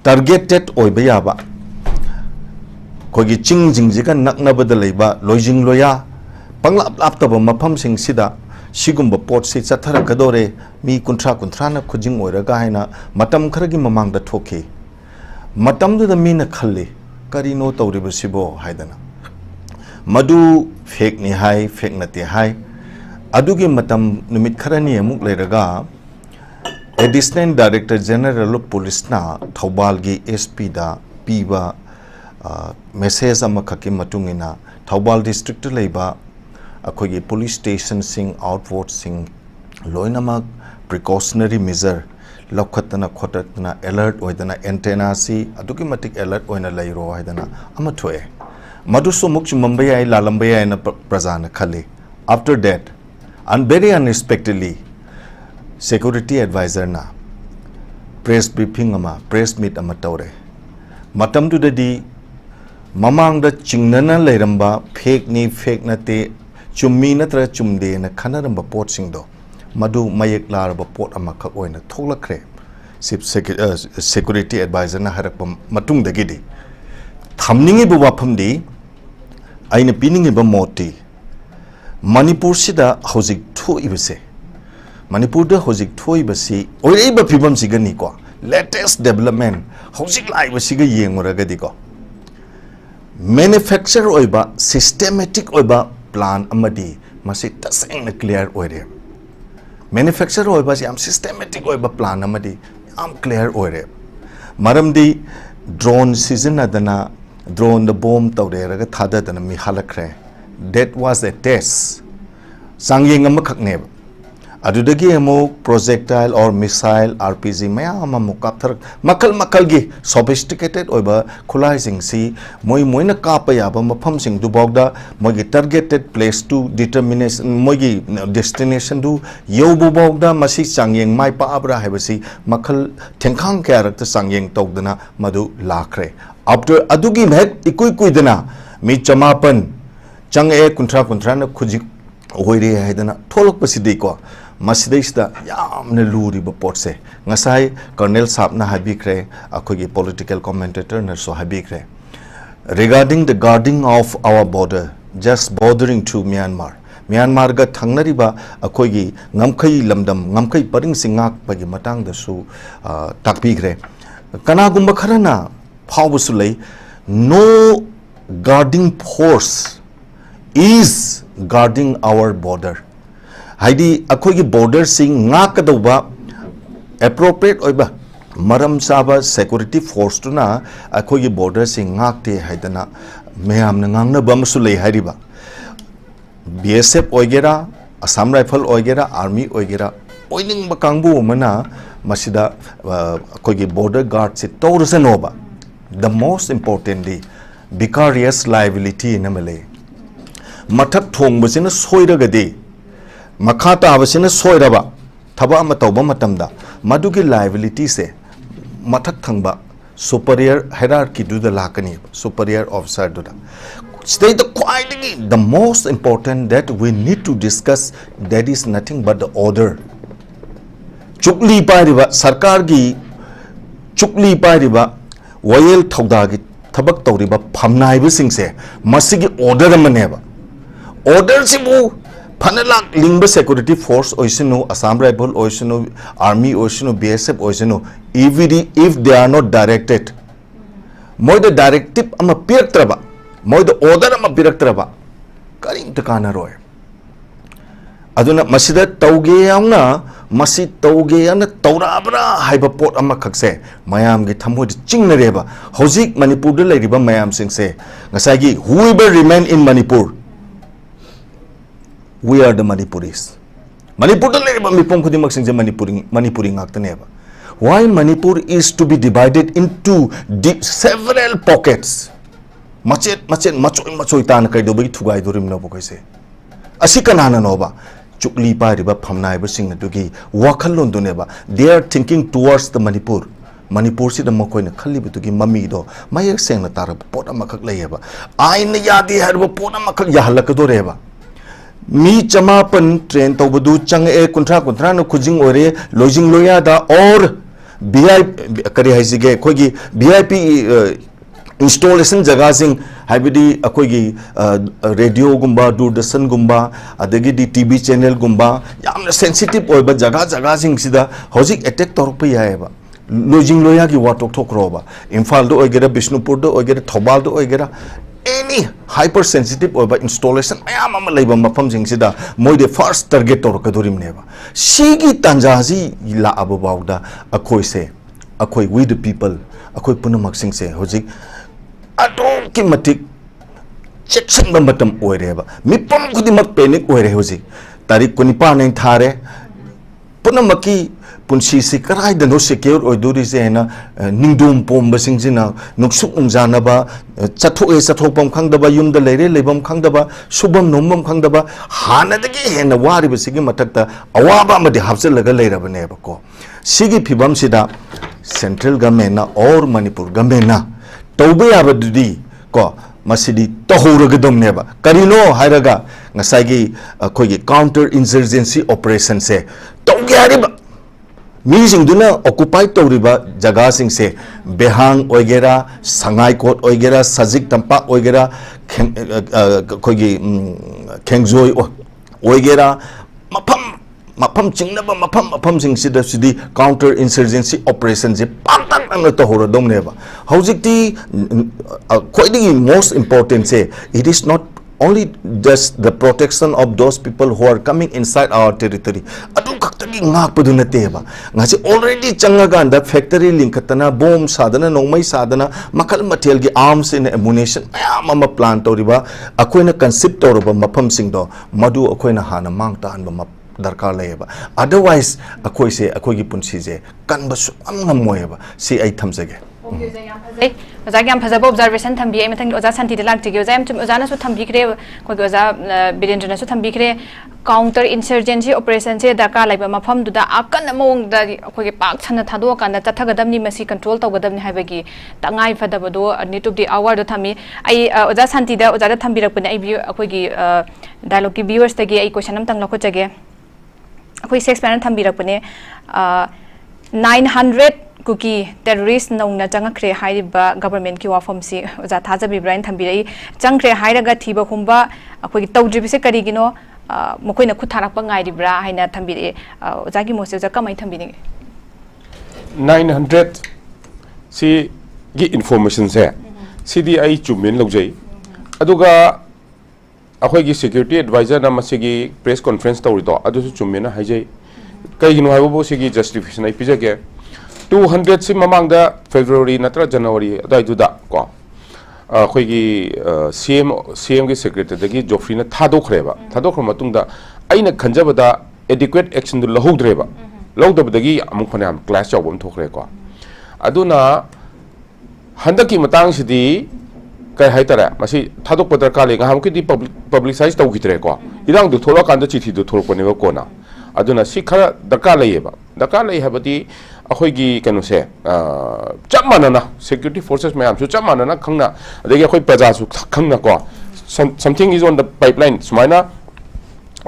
targeted oiba yaba kogi ching jingjiga naknabada leiba loijing loya panglap lap taba mafam sing sida sigumba pot si chathara kadore mi kuntra na khujing oiraga haina matam kharagi mamang da thoki matam du da mi na khalli karino tawriba sibo haidana madu fake ni hai fake na te hai adugi matam numit kharani amuk leiraga Additional Director General of Police na Thaubal gi SP da piba message ama khaki matungina Thaubal district leiba akhoi police station sing outward sing loinama precautionary measure lokhatana khotatna alert oidana antenna si adugi matik alert oina leiro haidana ama thoe madusu mukchu mumbai ai lalambai ai na prajana khali after that and very unexpectedly security advisor na press briefing ama press meet ama tawre matam du di mamang da chingnana leiramba fake na te chummi natra chumde na khanaramba pot sing do madu mayek laraba pot ama khak oina thoklakre security advisor na harakpa matung da gidi thamningi bu wafam di aina piningi ba moti manipur sida hojik thu ibse Manipur da hojik thoi basi oi ba phibam sigani ko latest development hojik lai ba siga yengora di ko manufacture oi ba systematic oi ba plan amadi masi taseng na clear oi re manufacture oi ba am systematic oi ba plan amadi am clear oi re maram di drone season adana drone the bomb tawre raga thada dana mi halakre that was a test sangyeng am khakne adudagi emo projectile or missile RPG mayam mukapthar makal gi sophisticated oiba khulai sing si moi na kapa yaba mafam sing du bogda moi gi targeted place to determination moi gi destination du yobu bogda masi changyeng mai pa abra habasi makal thengkhang kyarak ta changyeng togdana madu lakre after adugi mek ikui dana mi chamapan change kuntra na khuji oire haidana tholok pasidi ko Masidaisda yamna luri ba potse ngasai Colonel Saab na habikre akogi political commentator na so habikre regarding the guarding of our border just bordering to Myanmar ga thangnari ba akogi ngamkhai lamdam ngamkhai paring singak bagi matang da su takpigre kana gumba kharana phawbu su lei no guarding force is guarding our border haidi akhoi border sing ngakadauba appropriate oiba maram saba security force tuna akhoi border sing ngakte haidana mayam na ngangna bamsu lei hariba BSF oigera Assam Rifle oigera army oigera oining bakangbu mana masida akhoi border guard se torusanoba the most importantly vicarious liability namale mathak thongbasina soiragadi Makata abasina soiraba thaba ama tawba matamda madugi liability se mathak thangba superior hierarchy du da lakani superior officer du da stay the most important that we need to discuss that is nothing but the order chukli pariba sarkar gi chukli pariba wayel thawda gi thabak tawriba phamnai bu singse masigi order amaneba order sibu Panelak lingba security force oisino Assam Rifle oisino army oisino BSF oisino if they are not directed moi the directive ama pirtraba moi the order ama piraktraba karim takana roy aduna masida tauge yauna masi tauge ana taurabra haiba pot ama khakse mayam gi thamoi chingnareba hojik Manipur da leiriba mayam singse ngasai gi whoever remain in Manipur we are the Manipuris. Manipur da leba mipong khudimak singje Manipuri ngaktaneba. Why Manipur is to be divided into several pockets. Machet tan kai dobai thugai dorim na bokai se. Asi kanana noba chukli pa riba phamnai ba sing na dugi wakhal lon duneba. They are thinking towards the Manipur. Manipur si dam ko na khali bitu gi mami do mayak seng na tar pot amakak leyeba ain yadi harba pot amakak yahalak do reba mi chamapan train to budu chang e kuntra no khujing ore lojing loya da or BIP kari haisige kogi BIP installation jaga sing haibidi akogi radio gumba durdasan gumba adagi di TV channel gumba yamna sensitive oiba jaga sing sida hojik attack torpa yaeba lojing loya gi watok thokroba Imphal do oigera Bishnupur do oigera Thobal do oigera any hypersensitive oiba installation ayam ama leiba mafam sing sida moi de first target tor kadurim neba sigi tanjaji la abu bauda akoi se akoi we the people akoi punamak sing se hojik adon ki matik chection ba matam oireba mipam kudimak panic oire hojik tarik kunipa nang thare punamaki punsi si karai da no secure oiduri se na ningdum pom basing jina nuksuk ungjana ba chathok pam khangda ba yum da leire lebam khangda ba subam nomam khangda ba hana dagi hena wari ba sigi matakta awaba ma de hapsel laga leira ba ne ba ko sigi phibam sida central government na or Manipur government na tawbe abadudi ko masidi tohuragadom neba karino hairaga ngasagi khogi counter insurgency operation se tawge hariba Meeting duna occupy toriba jaga sing se behang oigera sangai kot oigera sajik tampak oigera kogi kengjoy oigera mapam chingnaba mapam sing sida sidi counter insurgency operation je pantang ang to horo dom neba hojikti quite most important say it is not only just the protection of those people who are coming inside our territory adu kaktagi ngak padu na teba ngasi already changaga and factory link katana bomb sadana nongmai sadana makal material gi arms and ammunition ama plan toriba akoina concept toriba mafam singdo madu akoina hana mang ta anba darkar leba otherwise akoi se akoi gi punsi je kanba su amngamoyeba si ai thamjage Oza gyam phajaba observation thambi ai mathang oza Shanti dalak tige oza am oza na su thambi kre ko oza Birendra na su thambi kre counter insurgency operation se daka laiba mafam du da akan among da ko ge pak chana thado kan da chathagadam ni masi control tawgadam ni haibagi tangai phadaba do need to the hour do thami ai oza Shanti da oza da thambi rakpane ai ko ge dialogue ki viewers ta ge ai question am tang lakho chage ko sex panel thambi rakpane 900 Kuki terrorist nongna changakre haiba government ki wafam si oza thajabi brain thambirai changkre hairaga thiba khumba akoi tawdribi se karigino mokoina khutharakpa ngairibra haina thambire oza gi mose oza kamai thambini 900 si gi information se CDI chumin logjai aduga akoi gi security advisor na masigi press conference tawrido adusu chumena haijai kaigino haibo sigi justification ai pijage 200 si mamang da February natra January dai duda ko khoi gi CM gi secretary da gi Joffrey na thadokhreba thadokhr matung da aina khanjaba da adequate action du lahodreba lodab da gi amuk phanam class chawbam thokre ko aduna handaki matang sidi kai haitara masi thadok padar ka le ngam ki di publicize taw gitre ko irang du thola kan da chithi du thorko ne ko na aduna si khara daka leyeba daka lei habati akhoi kanu se chamana security forces mayam su chamana khangna adegi akhoi praja su khangna ko something is on the pipeline sumaina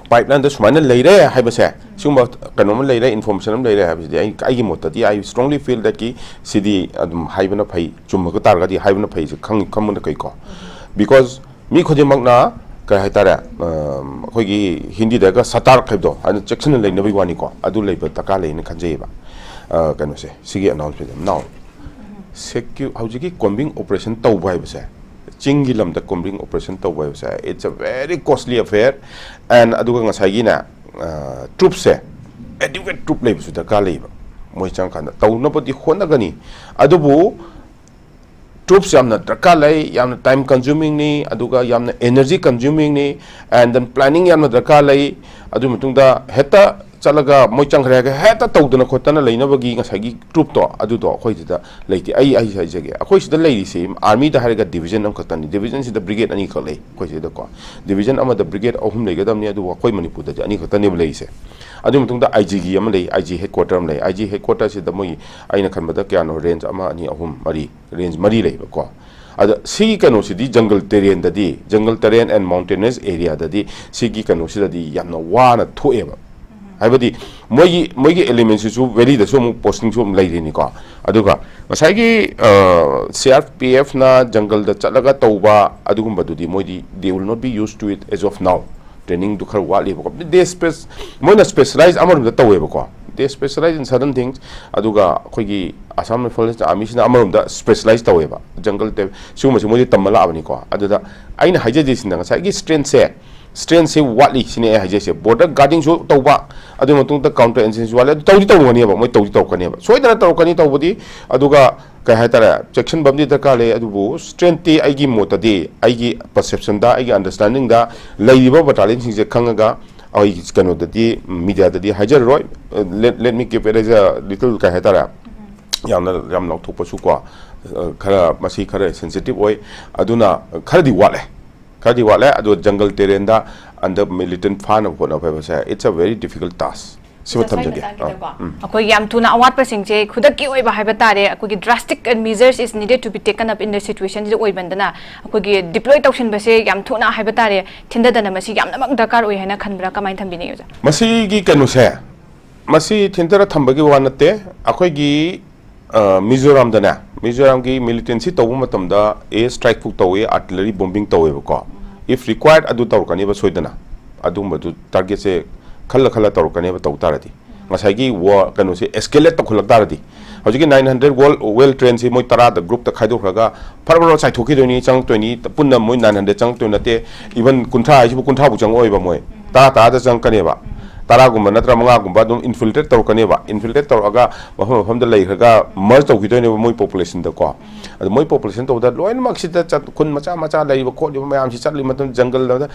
pipeline da sumaina leire haibase sumba kanu leire information leire habisi ai gi motati I strongly feel that ki sidi adum haibana phai chumma ko targa di haibana phai khamna kai ko because mi khoje magna kai haitara akhoi gi hindi da ga satar khaibdo an section leine bai wani ko adu leiba taka leine khanjeiba kanu se sigi announcement now secure hauji combing operation tawbai base chingi lamda combing operation tawbai base it's a very costly affair and aduga ngasai gi na troops se adequate troop level su da ka leiba moi chang kan tawna pati khona gani adubu troops yamna daka lei yamna time consuming ni aduga yamna energy consuming ni and then planning yamna daka lei adu mutungda heta चलगा मोय चंखरेगा हेता तौदना खोतना लेनबगी ngसागी troupe तो अदुदो अखोइदा लेति आई हाइजगे अखोइसिदा लेरिसे army दा हारगा division अम खतनी division सिदा brigade अनि खले अखोइसिदा को division अमा the brigade अहुम लेगदमनी अदु अखोइ मणिपुर दा अनि खतनी लेइसे अदु मतुंदा आईजी अमा ले आईजी हेडक्वार्टर अम ले आईजी हेडक्वार्टर सिदा मोय आइना खनबदा क्यानो रेंज अमा अनि अहुम मरी रेंज मरी लेबको अद सी कनो सिदी जंगल टेरेन ददी jungle terrain and mountainous area ददी सिगी कनो सिदादी यामना वाना थोएबा हाइबदी मोगी एलिमेंट्स सु वेली दसु मु पोस्टिंग सु लेरिनी को अदुगा मसाइगी सीआरपीएफ ना जंगल द चलगा तौबा अदुगुम बदुदी मोदी they will not be used to it as of now training दुखर वाली बको दे स्पेस मोना स्पेशलाइज अमर द तौएबा को they specialise in certain things अदुगा खोगी असम फॉरेस्ट आर्मी सिना अमर द स्पेशलाइज तौएबा जंगल ते सुम से मोदी तमला आबनी को अदुदा आइना हाइजे सिना मसाइगी स्ट्रेंथ से वाली सिने हाइजे से बॉर्डर गार्डिंग सो तौबा अदु मतुंग द काउंटर इंसेंस वाले तौदी तौगनीबा मोय तौदी तौकनीबा सोइदना तौकनी तौबदी अदुगा कय हाइतारा सेक्शन बमदी दरकार ले अदुबो स्ट्रेंथ ती आइगी मोतदी आइगी परसेप्शन दा आइगी अंडरस्टैंडिंग दा लेरिबा बटालियन सिंजे खंगगा आई कनो ददी मीडिया ददी हाइजर रोय let me give it as a little कय हाइतारा याम लौथोपसु को खरा मसी खरा सेंसिटिव ओय अदुना खरदी वाले अदु जंगल टेरेन दा अंडर मिलिटेंट फान ऑफ होना फेबसे it's a very difficult task सिव थमजगे अखोय याम तुना अवाट पसिंगजे खुदकी ओइबा हाइबा तारे अखोगी drastic measures is needed to be taken up in the situation जे ओइबंदना अखोगी डिप्लॉय तौसिन बसे याम तुना हाइबा तारे थिंददना मसी याम नमक दरकार ओइ हैना खनब्रा कमाइन थंबिने योजा मसी गी कनुसे मसी थिंदरा थंबगी वानते अखोगी मिजोराम की मिलिटेंसी तब मतमदा ए स्ट्राइक फुक तवे आर्टिलरी बॉम्बिंग तवेबको इफ रिक्वायर्ड अदु तौरकनीबा सोइदना अदुमबदु टारगेट से खल्ला तौरकनीबा तौतारदी मसाइगी वो कनो से एस्केलेट तखुलक तारदी हजिकी 900 वेल ट्रेन से मोय 10 द ग्रुप त खाइदोखरगा फरबरो साइथोखिदोनी चंगतोनी पुन्ना मोय 900 चंगतो नते इवन कुंठा आइबु कुंठा बु चंगोइबा मोय 10 द चंगकनेबा तारागुम्बा नत्र मंगागुम्बा दुम इन्फिल्ट्रेट तौरकनेबा इन्फिल्ट्रेट तौरगा मफम द लेखरगा मर्ज तौखिदोनेबा मोय पॉपुलेशन द को अद मोय पॉपुलेशन तौदा लोइन मक्सिदा खुन मचा लेबा खोलिबा मयाम सि चटलि मतम जंगल द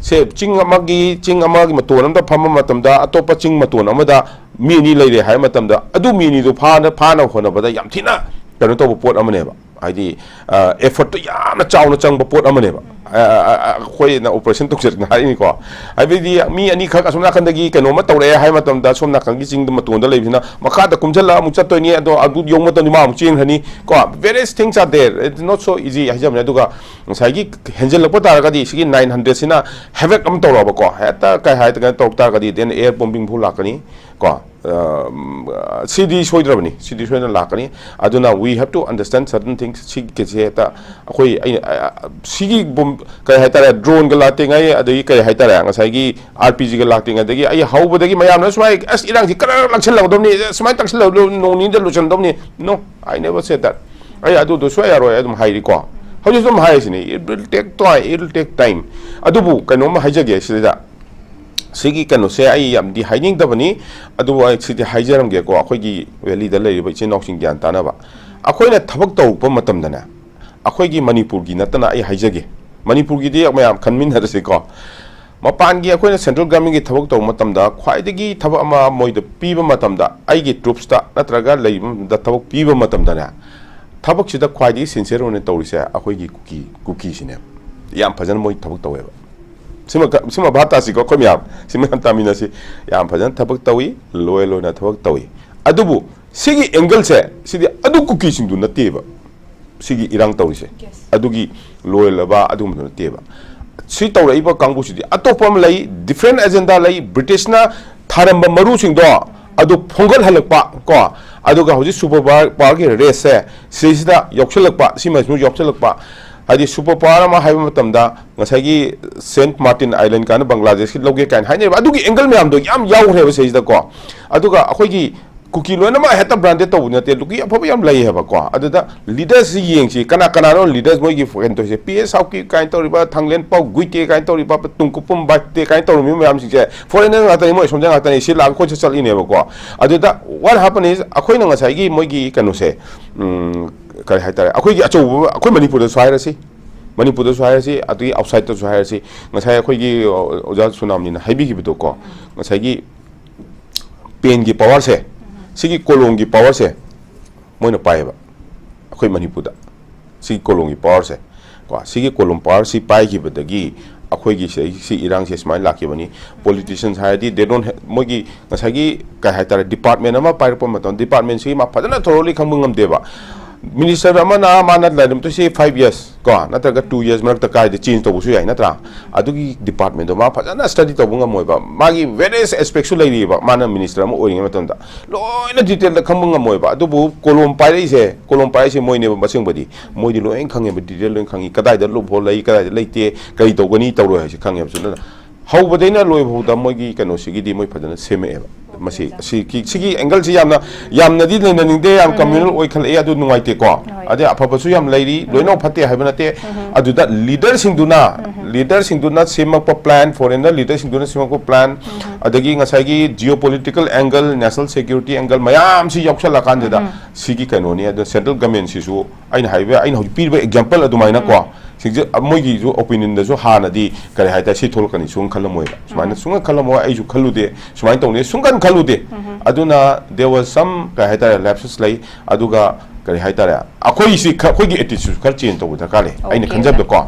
से चिंग अमागी मतोन अमदा फम मतम दा अतोपा चिंग मतोन अमदा मीनी लेरे हाय मतम दा अदु मीनी दो फाना होनबदा याम थिना कनो तौबा पोट अमनेबा हाइदी एफर्ट तो याम चावना चंगबा पोट अमनेबा खोई ना ऑपरेशन तौजर नारिनी को हाइबदी मी अनि खक असम नाखंदगी कनो म तौरे हाय मतम दा सोम नाखंगी चिंग मतोन दा लेबिना मखा दा कुमजला मु चतोनी अदो अदु योंग मतनी मा चिंग हनी को various things are there it's not so easy हाइजम दुगा साइगी हेंजल लप तारगदी सिगी 900 सिना हेवेक अम तौरबा को हेता काय हाय त तौक तारगदी देन एयर बॉम्बिंग भू लाकनी को सिदी सोइना लाकनी अदुना we have to understand certain things सिगी के ता अखोई सिगी बम कय हाइतारे ड्रोन ग लातेंगाय अदगी कय हाइतारे ngसाइगी आरपीजी ग लातेंगादगी आई हाउबदगी मयामना सुमाय अस इरांग सि कर लक्षन लगदोमनी सुमाय तक्सल नोनी द लुचनदोमनी no I never said that I अदु दो सोय यारो अदुम हाइरी को हजु सम हाइसिनी इट विल टेक टाइम अदुबु कनोम हाइजगे सिदा सिगी कनो से आई यामदी हाइनिंग दबनी अदु आई सिदि हाइजरमगे को अखोगी वैली द लेरिबा चिनौसिंग ज्ञान तानाबा अखोइना थबक तौप मतमदना अखोगी मणिपुर की नतना आई हाइजगे मणिपुर की दी मयाम खनमिनरसे को मपान की अखोइना सेंट्रल गवर्नमेंट की थबक तौ मतमदा ख्वाइदगी थबक अमा मोइद पीबा मतमदा आइगी ट्रूप्स ता नत्रगा लेब द थबक पीबा मतमदना थबक सिदा ख्वाइदगी सिंसियर होने तौरिसे अखोगी कुकी सिने याम फजन मोइ थबक तौएबा सिमा भातासी को खमियाम सिमा तामिनासी याम फजन थबक तौई लोयना थबक तौई अदुबु सिगी एंगल से सिदी अदु कुकी सिंदु नतेबा सिगी इरांग तौरिसे अदुगी लोयलबा अदुम नतेबा सी तौरइबा कांगबुसिदी अतोपम लई डिफरेंट एजेंडा लई ब्रिटिशना थारंबा मरु सिंदो अदु फोंगल हलकपा को अदुगा होजि सुपर पावर के रेस से सिदा योक्सलकपा सिमसमु योक्सलकपा हाइदी सुपर पावर मा हाइबा मतमदा ngसाइगी सेंट मार्टिन आइलैंड कान बांग्लादेश की लोगे कान हाइने अदुगी एंगल मैम दो याम याउरेबा सेजिदा को अदुगा अखोगी कुकी लोना हेता ब्रांडेड तब नते लुकी अफब याम लई हेबा को अदुदा लीडर्स येंगसी कना नो लीडर्स मोगी फोकन तो से पीएस हाउकी काइन तोरिबा थांगलेन पाउ गुइते काइन तोरिबा तुंकुपुम बाते काइन तोरमी मैम सिजे फॉरेनर गातनी मो सोमजा गातनी सि लाग खोज चलिनेबा को अदुदा व्हाट हैपन इज अखोइना ngसाइगी मोगी कनुसे काय हाइतारे अखोइगी अचौ अखोइ मणिपुर स्वाइरसी मणिपुर स्वाइरसी अतुई आउटसाइड तो स्वाइरसी ngसाइ अखोइगी ओजा सुनामनी हाइबी गिबदो को ngसाइगी pen की power से सिगी कोलोंग की power से मोइना पाएबा अखोई मणिपुर दा सिगी कोलोंग की power से को सिगी कोलोंग power सी पाई की बदगी अखोई की सी इरांग से स्माइल लाके बनी politicians हायदी they don't मोगी नसागी का है तारे department अमा पायर पर मतन department सी मा फजना thoroughly खंबंगम देबा minister amana mana ladum to say 5 years ko nataga 2 years marak ta kai de change to busu yai natra adugi department ma phajana study to bunga moiba magi various aspects lai ri ba mana minister ma oring maton da loina detail da khambunga moiba adubu kolom pai se moine ba sing badi moidi loin khange ba detail loin khangi kadai da lo bhol lai kadai da leite kai to gani to ro ha khange ba suna how badaina loi bhu da moigi kano sigi di moi phajana seme ba masi sigi angle si yamna di na ningde yam communal oi khal e adu nungai te ko ade apha su yam lairi loino phate haibana te adu da leader sing duna semak pa plan foreigner leader sing duna semak pa plan adagi ngasai gi geopolitical angle national security angle mayam si yoksala kan da sigi kano ni adu central government si su aina haibe aina pi ba example adu maina ko sing moigi ju opinion da ju hana di kare haita si thol kani sung khalamoi sumaina sunga khalamoi ai ju khalude sumaina tone sungan khalude aduna there was some kare haita lapses lai aduga kare haita akoi si khoi gi attitude khar change to da kale aina khanjab da ko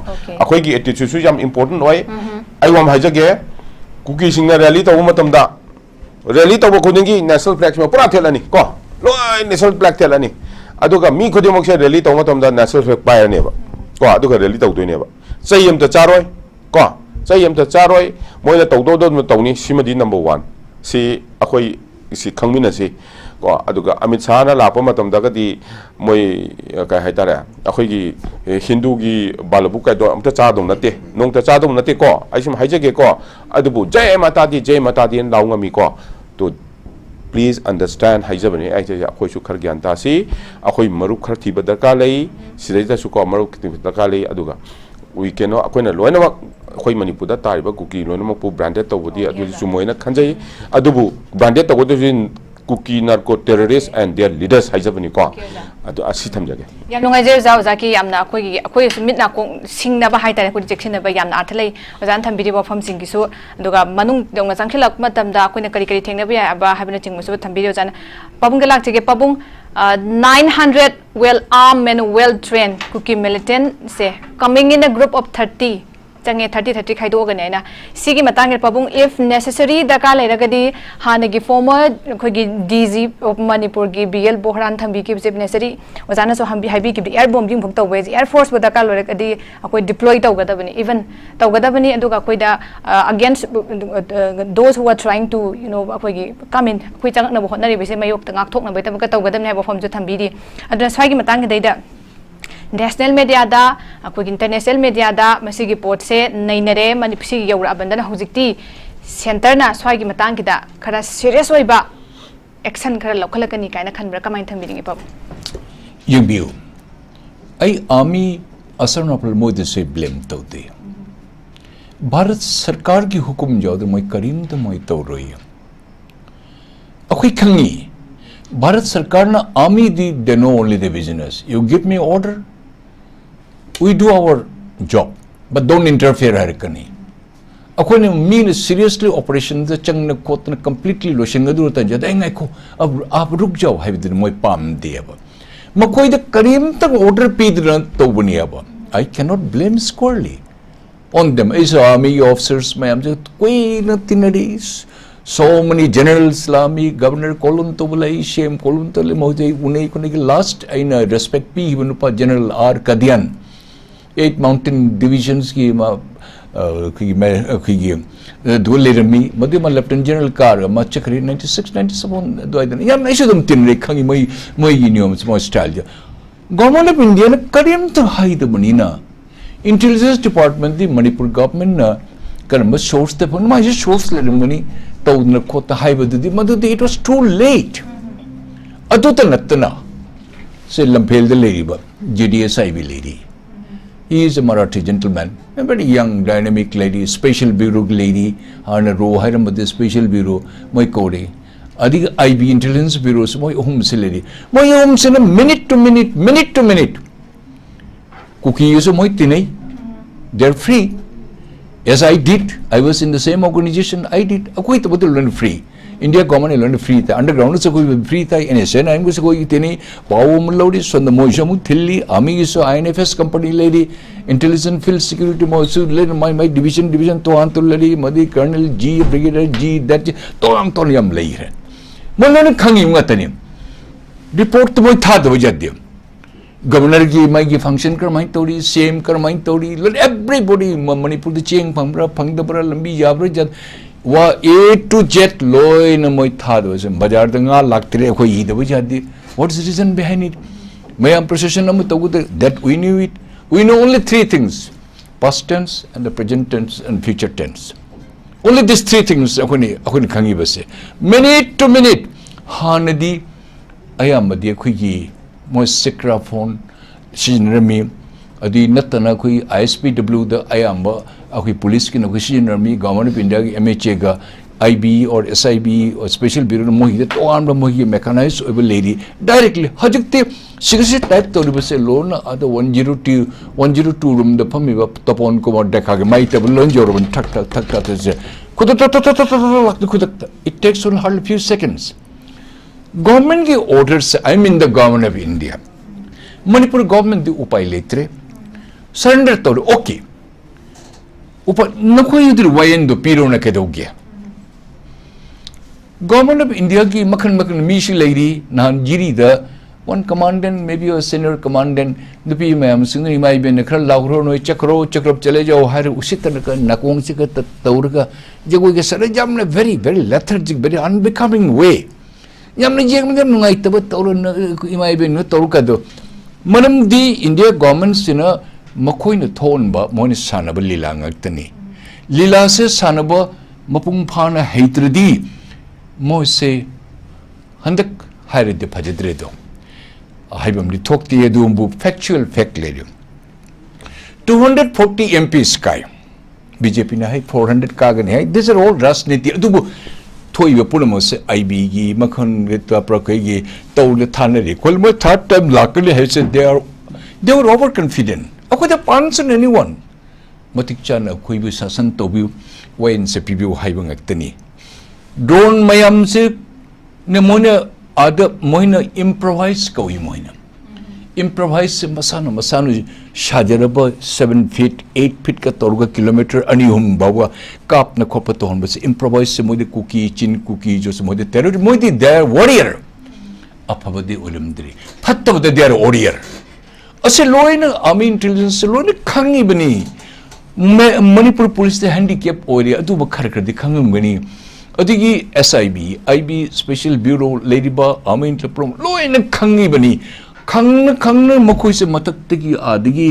akoi gi attitude su jam important oi ai wam hajage kuki sing na rally to matam da rally to ko dingi national flag ma pura thelani ko loi national flag thelani aduga mi khodi mok se rally to matam da national flag pa ne ba ko aduga rally to do ne ba sai yam ta charoi ko sai yam ta charoi moina to do ni simadi number 1 si akoi si khangmina si ko aduga amit shah na lapa matam da ga di moi ka hai tare akoi gi hindu gi balabu ka do amta cha dong nate nong ta cha dong nate ko ai sim haije ge ko adubu jai mata di law ngami ko to please understand haijabani ai ja akoi su khar gyan ta si akoi maruk khar thi badar ka lei sidai ta su ko maruk thi badar ka lei aduga we cannot akoi na loina akoi manipur da tariba kuki loina ma pu branded to bodi adu su moina khanjai adubu branded to bodu kuki narco terrorists and their leaders haijabani ko adu asi thamjage yam nungai je zau zaki yamna akoi smit na ko singna ba haitare ko rejection ba yamna athlai ozan thambiri ba pham sing gisu aduga manung dongna changkhilak matam da akoi na kari thengna ba ya ba habina chingmu su thambiri ozan pabung galak chege pabung 900 well armed and well trained kuki militant se coming in a group of 30 change 30 khaido ga ne na sigi matang pabung if necessary daka leragadi hanagi former khogi DG of Manipur gi BL Bohran thambi ki chief necessary ozana so hambi habi ki air bombing bhuk tawwe air force ba daka leragadi akoi deploy tawgada bani even tawgada bani aduga koi da against those who are trying to akoi gi come in koi chang na bo hotnari bise mayok tangak thok na bai tam ka tawgada ne ba form ju thambi di aduna swagi matang ga da national media da akoi international media da masigi pot se nainare manipsi yawra bandana hojikti center na swagi matang ki da khara serious oi ba action khara lokhalakani kaina khanbra kamai thambiri pa yumbiu ai army asarnapal modi se blame tawde bharat sarkar ki hukum jawd moi karim to moi tawroi akoi khangi bharat sarkar na army they know only the business you give me order we do our job but don't interfere harkani akoi ne mean seriously operation the changna kotna completely losing adu ta jada ngai ko ab ruk jaw haibid moi pam de ba makoi the karim ta order pidra to buni ba I cannot blame squarely on them is army officers mayam koi na tinaris so many generals lami governor kolun to bulai shame kolun to le mojai unai kone ki last aina respect pi hibanupa general R Kadian 8 mountain divisions ki ma ki dole rami madima lieutenant general kar ma chakri 96 97 do aidan yam isudum tin re khangi moi union mo style government of India na karim to haid manina intelligence department the Manipur government na karamba source the ma source le mani tawna khota haibadudi madudi it was too late aduta natna se lamphel de leriba JDS IB lady he is a Marathi gentleman a very young dynamic lady special bureau lady on a row hiram the special bureau moi kore adi IB intelligence bureaus moi home se lady moi home se na minute to minute kuki is moi tinai they're free as I did I was in the same organization I did akoi to learn free India government alone free था underground से कोई free था NSA ना इनको से कोई इतनी power मुल्लोड़ी स्वंद मोइशमु थिल्ली आमी की सो INFS company लेडी intelligence field security मोइशु लेडी my division तो आंतु लेडी मधी colonel G brigadier G that तो आम तो लियम ले रहे मुल्लों ने खंगी मुँगा तनी report तो मोइ था तो वजह दिया governor की माई की function कर माई तोड़ी CM कर माई तोड़ी everybody मणिपुर द चेंग पंगरा पंगदबरा लंबी याबरे जद वा A to Z लोय न मोई था दो से बाजार दंगा लागते रहे कोई ये दबे जाती what is the reason behind it मैं हम procession नमु तो गुते that we knew it we know only three things past tense and the present tense and future tense only these three things अखोनी खंगी बसे minute to minute हाँ नदी आया मध्य कोई ये मोई सिक्रा फोन सिजनरमी अदी नतना कोई ISPW द आया अम्बा अखोई पुलिस की नकोई सिजनरमी गवर्नमेंट ऑफ इंडिया की MHA का IB और SIB और स्पेशल ब्यूरो मोही तो आम मोही मैकेनाइज ओबे लेडी डायरेक्टली हजकते सिगसे टाइप तो बसे लोन अद 102 रूम द फमिबा तपोन को देखा के माई टेबल लोन जोरबन ठक ठक से खुद it takes only hardly few seconds government के orders I mean the government of India Manipur government the उपाय लेते surrender तो okay उपाय न कोई इधर वायन दो पीरो न के दोगे government of India की मखन मीशी लेरी नान जिरी द one commandant maybe a senior commandant the P में हम सिंगरी माई बेन खर लाउरो नो चक्रो चले जाओ हर उसी तरह का नकोंग से का तौर का जगह के सरे जब ने very lethargic very unbecoming way यामने जेक में नुंगाई तब तौर इमाई बेन तौर का दो मनम दी इंडिया गवर्नमेंट से न मखोई न थोन बा मोने सानब लीला ngakतनी लीला से सानब मपुंग फाना हैत्रदी मोसे हंदक हायरदे फजद्रे दो हाइबम दि थोकती एदुंबु factual fact लेरियो 240 MPs काय बीजेपी ने है 400 कागने है दिस आर ऑल राजनीति अदुबु थोइबे पुनमसे IB की मखन गे तप्रकै गे तौले थानरे कोल म थर्ड टाइम लाकले है से दे वर ओवर कॉन्फिडेंट अखोदा पांसन एनीवन मतिक चाना खोइबे शासन तोबि वेन से पिबिउ हाइबं ngakतनी ड्रोन मयम से ने मोने आद मोइना इम्प्रोवाइज कोइ मोइना इम्प्रोवाइज से मसानो शाजरब 7 feet 8 feet का तौर किलोमीटर अनि हम बाबा काप न खोप तो हम बस इम्प्रोवाइज से मोदे कुकी चिन कुकी जो से मोदे टेरर मोदे देयर वॉरियर अफबदे ओलमद्री फत्तबदे देयर वॉरियर असे लोइन आर्मी इंटेलिजेंस लोइन खंगी बनी मणिपुर पुलिस दे हैंडीकैप ओरे अदु बखर कर दि खंगम गनी अदिगी SIB IB स्पेशल ब्यूरो लेरिबा आर्मी इंटेलिजेंस लोइन खंगी बनी खंग मखोई से मतक की आदगी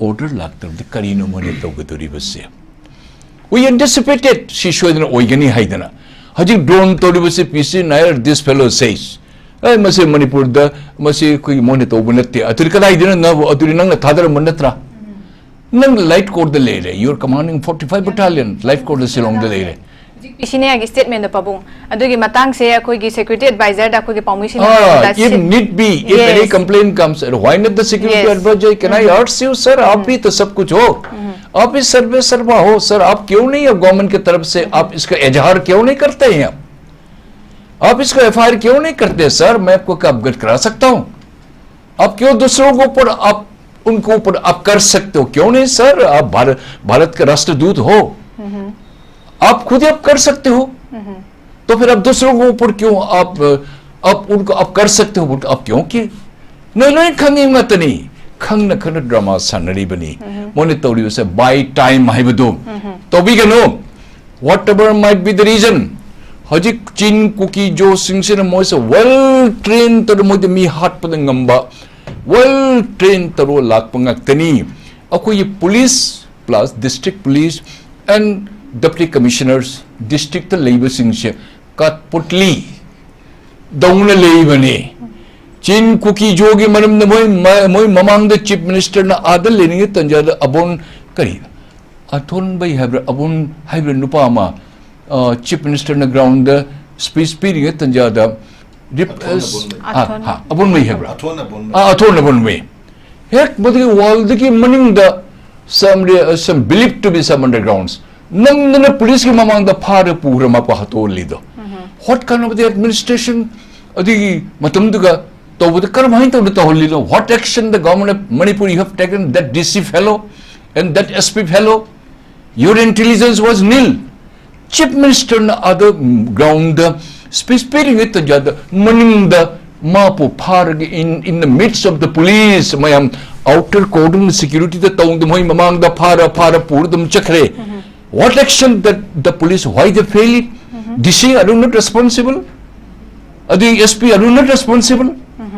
ऑर्डर लागत करीनो मने तौगदोरी बसे वी एंटिसिपेटेड सी सोदन ओइगनी हाइदना हजि ड्रोन तोरी बसे PC Nair this fellow says ए मसे मणिपुर द मसे कोई मोने तौबनते अतुर कदाई दिन न अतुर नंग थादर मनत्रा नंग लाइट कोड द लेरे यू आर कमांडिंग 45 बटालियन लाइट कोड द सिलोंग द लेरे इसीने आगे स्टेटमेंट पबुंग अदुगी मतंग से कोई की सिक्योरिटी एडवाइजर दा कोई permission if need be if any complaint comes why not the security advisor can I ask you sir आप भी तो सब कुछ हो आप इस सर्वे सर्वा हो सर आप क्यों नहीं है गवर्नमेंट की तरफ से आप इसका इजहार क्यों नहीं करते हैं आप इसका FIR क्यों नहीं करते सर मैं आपको अवगत करा सकता हूं आप क्यों दूसरों के ऊपर आप उनको ऊपर आप कर सकते हो क्यों नहीं सर आप भारत के राष्ट्रदूत हो आप खुद आप कर सकते हो तो फिर आप दूसरों के ऊपर क्यों आप उनको आप कर सकते हो आप क्यों किए नहीं खंगी मत नहीं खंग न ड्रामा सनरी बनी मोने तौरी से बाय टाइम हाइबदो तो भी गनो whatever might be the reason हजी चिन कुकी जो सिंगसे मोसे वेल ट्रेन तो मोदे मी हाट पद ngamba वेल ट्रेन तरो लाक पंगतनी अको ये police plus district police and Deputy Commissioners District Labor Singse Katputli Dongna Labane Chin Kuki Jogi Madam the Moy Mamang the Chief Minister na Adal Lening Tanja Abon Kari Aton by Habra Abon Hybrid Nupama Chief Minister na ground the speech speeding at Tanja Abon May Habra Aton Abon May Heck but the wall the money the some believed to be some undergrounds नंगने police की ममांग the far पूरा मा को हतो लीदो what kind of the administration the matumduga to the karmahin to the holilo, what action the government of Manipur you have taken, that DC fellow and that SP fellow, your intelligence was nil. Chief Minister na other ground speaking with the judge maning the mapu parg in the midst of the police mayam outer cordon security the town the moy mamang the para pur them chakre. What action that the police, why they fail it? DC are not responsible? The SP are not responsible?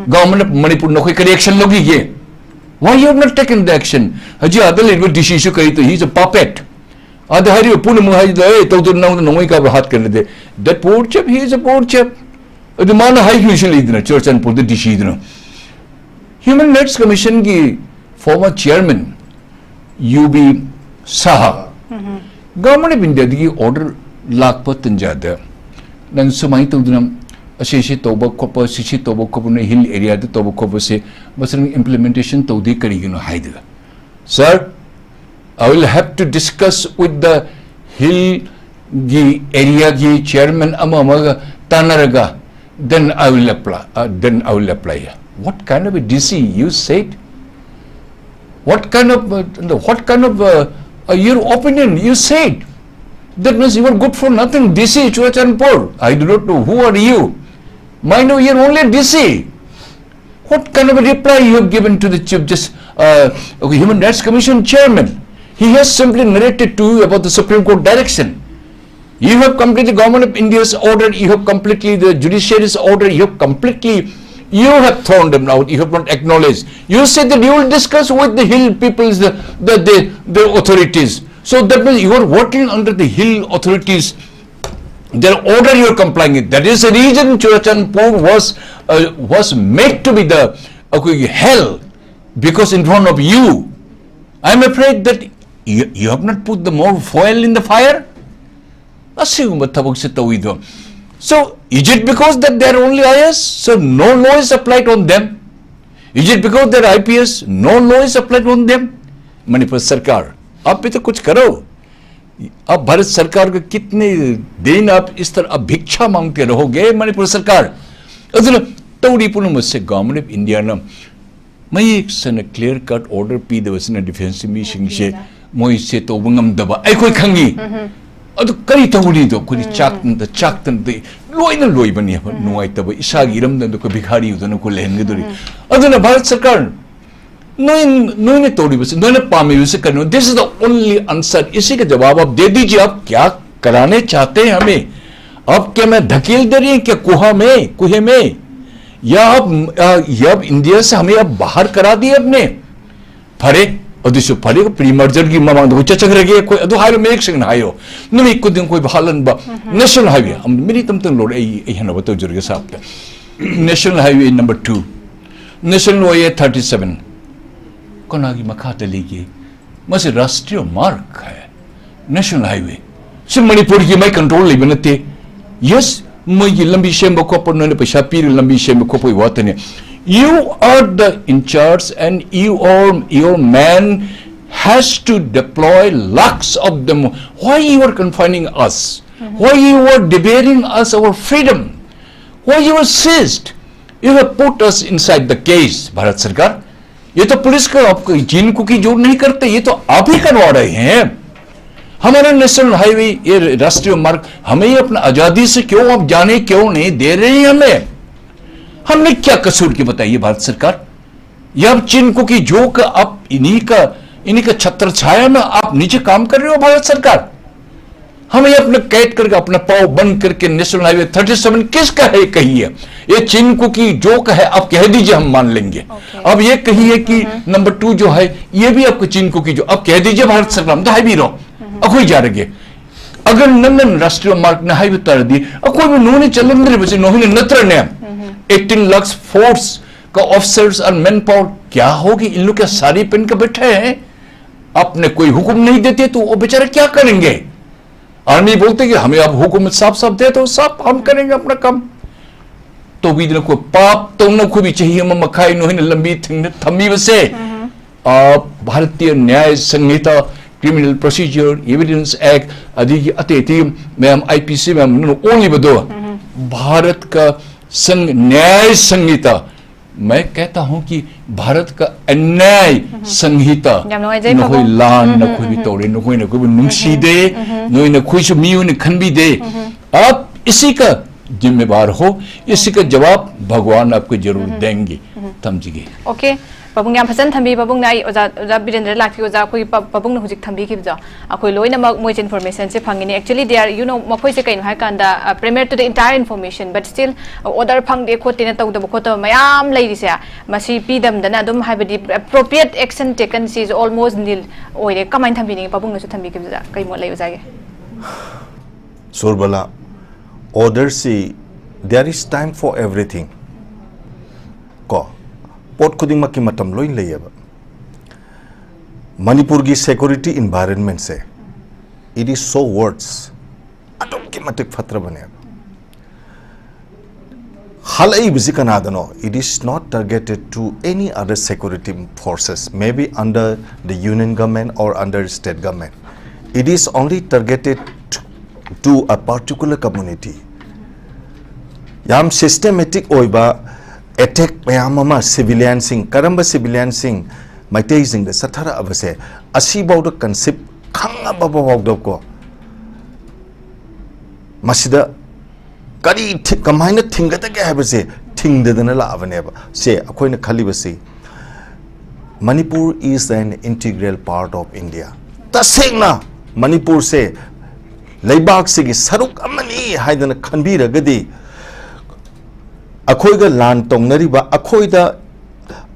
Government of Manipur no koi action logi ye. Why you have not taken the action? Haji adal it will DC shu kari to he is a puppet. That poor chap, he is a poor chap. The man high usually in the church and put the dish. Human Rights Commission ki former chairman UB Saha. Government of India ki order lakpat njada. Nang sumai to them a shishi toba copper, shishi toba copper hill area the toba copper say was an implementation to the Karigino Haida. Sir, I will have to discuss with the hill area chairman amamaga tanaraga. Then I will apply. What kind of a DC you said? What kind of your opinion you said? That means you are good for nothing. DC Chuachanpur. I do not know who are you. Mind you, you are only DC. What kind of a reply you have given to the Chief Justice, Human Rights Commission chairman? He has simply narrated to you about the Supreme Court direction. You have completely government of India's order, you have completely the judiciary's order, you have thrown them out, you have not acknowledged. You said that you will discuss with the hill peoples, the authorities. So that means you are working under the hill authorities. Their order you are complying with. That is the reason Chuachanpur was made to be the hell, because in front of you. I am afraid that you have not put the more foil in the fire. So is it because that they are only IS, so no law is applied on them? Is it because they are IPS, no law is applied on them? Manipur Sarkar, आप भी तो कुछ करो. अब भारत सरकार को कितने दिन आप इस तरह भिक्षा मांगते रहोगे मणिपुर सरकार? अदुना तौरी पुनु मुझसे गवर्नमेंट ऑफ इंडिया ना मैं एक सन क्लियर कट ऑर्डर पी दबसना डिफेंस मिशन से मोई से तो बंगम दबा ऐ कोई खंगी अदु करी तौरी तो कोई चाकतन दे लोई बनी है नुआई तब इशागी रमदन तो कोई भिखारी उधर को लेंगे दूरी अदुना भारत सरकार नोने तोड़ी बस नोने पामी बस करने this is the only answer. इसी का जवाब आप दे दीजिए. आप क्या कराने चाहते हैं हमें? आप क्या मैं धकेल दे रही हैं क्या कुएं में या अब इंडिया से हमें अब बाहर करा दिए अपने फरे और दिसो फरे को प्रीमर्जर की मांग दो चचक रगे कोई अदो हायो में एक सेकंड हायो नमी को दिन कोई बहालन बा नेशनल हाईवे हम मेरी तमतन लोड ए हन बतो जुर्गे साहब national highway number 2 national highway 37 कोनागी मखाते लेके मसे राष्ट्रीय मार्ग है नेशनल हाईवे से मणिपुर की मैं कंट्रोल ले बनते यस मैं ये लंबी शेम को पर ने पैसा पीर लंबी शेम को कोई बात नहीं. You are the in charge and your man has to deploy lakhs of them. Why you are confining us? Why you are debarring us our freedom? Why you are seized? You have put us inside the case. Bharat सरकार ये तो police का आपको gene cookie जोड़ नहीं करते, ये तो आप ही करवा रहे हैं. हमारे नेशनल हाईवे ये राष्ट्रीय मार्ग हमें ये अपना आजादी से क्यों आप जाने क्यों नहीं दे रहे हैं हमें? हमने क्या कसूर की बताइए भारत सरकार? ये अब चिन्ह की जो का आप इन्हीं का छत्र छाया में आप नीचे काम कर रहे हो भारत सरकार. हमें अपने कैद करके अपना पाव बंद करके नेशनल हाईवे 37 किसका है कहिए? ये चिन्ह की जो का है आप कह दीजिए हम मान लेंगे. अब ये कहिए कि नंबर 2 जो है ये भी आपको चिन्ह की जो आप कह दीजिए भारत सरकार हम तो हाईवे रहो अखोई जा रहे अगर नंदन राष्ट्रीय मार्ग ने हाईवे तर दी अखोई में नोने चलन दे बचे नोने नत्र ने 18 लाख फोर्स का ऑफिसर्स और मैन पावर क्या होगी? इन लोग क्या सारी पेन के बैठे हैं? आपने कोई हुक्म नहीं देते तो वो बेचारे क्या करेंगे? आर्मी बोलते कि हमें अब हुक्म साफ दे तो साफ हम करेंगे अपना काम. तो भी को पाप तो न को भी चाहिए मखाई नोहिन लंबी थम्मी बसे Bharatiya Nyaya Sanhita criminal procedure evidence act अदी अते मैम आईपीसी मैम ओनली बदो भारत का संघ न्याय संहिता, मैं कहता हूं कि भारत का अन्याय संहिता नखोई लान नखोई भी तोड़े नखोई नखोई भी नुंसी दे नोई नखोई से मियों ने खन भी दे, आप इसी का जिम्मेवार हो, इसी का जवाब भगवान आपको जरूर देंगे। समझिए। ओके पबुंग याम फसन थंबी पबुंग नाई ओजा बीरेंद्र लाखी ओजा कोई पबुंग हुजिक थंबी की बजा अखोई लोइना मोइज इन्फॉर्मेशन से फंगिनी actually they are you know मखोई से कइन हाय कांदा premier to the entire information but still order फंगदे खोते न तौदब खोत मयाम लैरिसे मसी पीदम दना दुम हाइबदी appropriate action taken is almost nil ओइरे कमाइन थंबीनी पबुंग नसु थंबी की बजा कई मो लैयो जागे Surbala, order see there is time for everything ko pot khuding ma ki matam loin leyaba Manipur gi security environment se it is so words atom ki matik phatra bane halai bizikana dano it is not targeted to any other security forces, maybe under the union government or under state government. It is only targeted to a particular community. Yam systematic oiba attack mayamama civilian sing karamba civilian sing maitezing the sathara abase asibau the concept khanga babawak ko masida kari kamaina thingata ke habase thingdana la avaneba se akoina khalibase Manipur is an integral part of India. Tasengna Manipur se Laibak se saruk amani haidana khanbira gadi अखोइगा लान तोंगनरिबा अखोइदा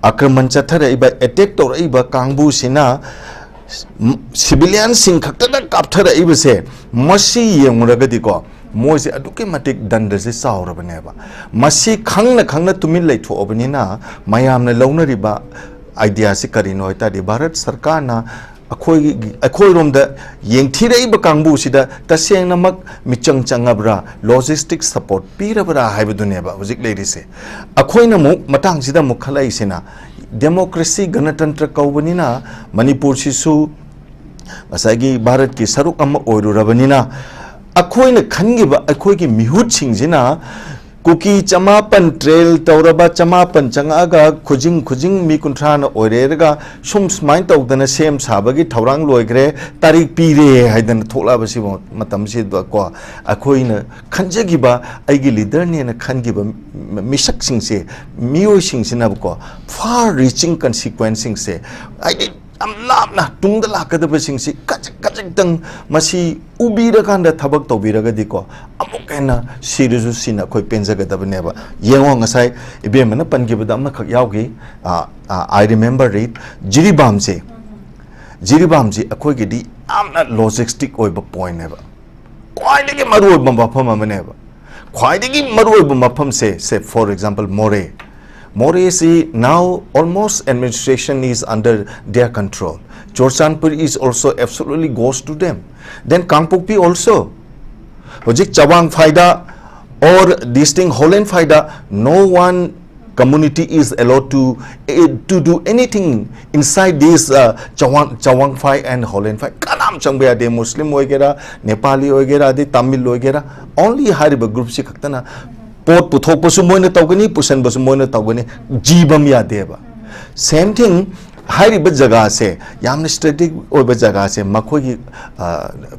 आक्रमण चथरइबा attack तोरइबा कांगबु सिना civilian Singh खक्तदा कापथरइबसे मसी येंगरगदिको मोइसे अदुके मटिक दंडसे सावरबनेबा मसी खंगना Tumin लैथोबनिना मयामना लौनरिबा idea से करिनो तादि भारत सरकार ना अखोई रोमदा येंथिरइबा कांगबुसिदा तसेंगनमक मिचंग चंगबरा logistic support पीरबरा हाइबदुनेबा हुजिक लेरिसे अखोइना मु मतांगसिदा मुखलाइसिना democracy गणतंत्र कौबनिना मणिपुर सिसु असागी भारत की सरुक अम ओइरुरबनिना अखोइना खनगिबा अखोइगी मिहुत सिंगजिना cookie चमापन trail तौरबा चमापन चंगागा खुजिंग मी कुंथ्राना ओइरेरगा सुम स्माइन तौदना same साबगी थौरांग लोइग्रे तारीख पीरे हाइदन थोलाबसि मतमसि को अखोइना खंजगिबा आइगी लीडर ने खनगिबा मिसक सिंगसे मियोय सिंगसिनाबको फार रीचिंग कॉन्सिक्वेंसिंग से आइदी लापना तुंग लाकदबसिंगसि कजकदंग मसी उबीरकांदा थबक तौबीरगदिको अमुकैना सिरुजु सिना कोइ पेंजगदबनेबा येंगो ngасai इबेमना पनगिबदा अमखक यावगी आई रिमेंबर इट जिरिबाम जे अखोइगिदी आमना लॉजिस्टिक ओइबा पॉइंट नेबा क्वाइदगी मरुओबा मफम अमनेबा क्वाइदगी मरुओबा मफम say for example More see now almost administration is under their control. Chorchanpur is also absolutely goes to them. Then Kangpokpi also. Hojik Chawang Faida or this thing Holland Faida, no one community is allowed to do anything inside this Chawang Fai and Holland Fai. Kanam changbaya de Muslim oigera, Nepali oigera, de Tamil oigera. Only hariba group si kaktana. पोट पुथोपसु मोइना तौगनी पुसनबसु मोइना तौगनी जीबम यादेबा same thing हाइरिबा जगह से यामने स्ट्रेटेजिक ओइबा जगह से मखोगी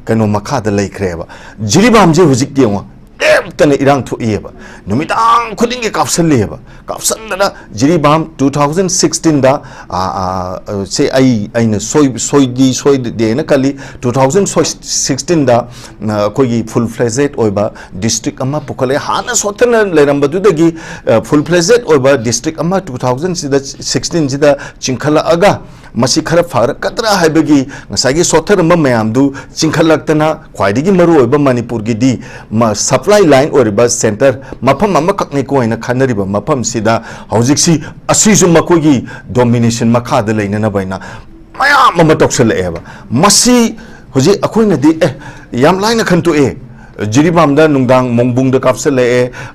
कनो मखादा लैख्रेबा जिरिबाम जे हुजिक देवा एतने इरांग थोइबा नुमिदांग खुदिंगे कापसनना जिरिबाम 2016 दा से आइना सोई देना कली 2016 दा कोई फुल फ्लेजेड ओइबा डिस्ट्रिक्ट अमा पुखले हाना सोतन लेरंबदुदगी फुल फ्लेजेड ओइबा डिस्ट्रिक्ट अमा 2016 सिदा चिंखला अगा मसी खरा फारकतरा हाइबगी ngसागी सोथर मयामदु चिंखलक्तना ख्वाइदिगी मरु ओइबा मणिपुर गिदी सप्लाई लाइन ओरिबा सेंटर मफम अमा ककने कोइना खनरिबा मफम सिदा हौजिक्सी असिजु मकोगी डोमिनेशन मखादा लेना बैना मयाम अमा तोक्सलेबा मसी हुजि अखोइनदी याम लाइना खंतु जिरिबामदा नुंगदांग मोंगबुंगदा कापसले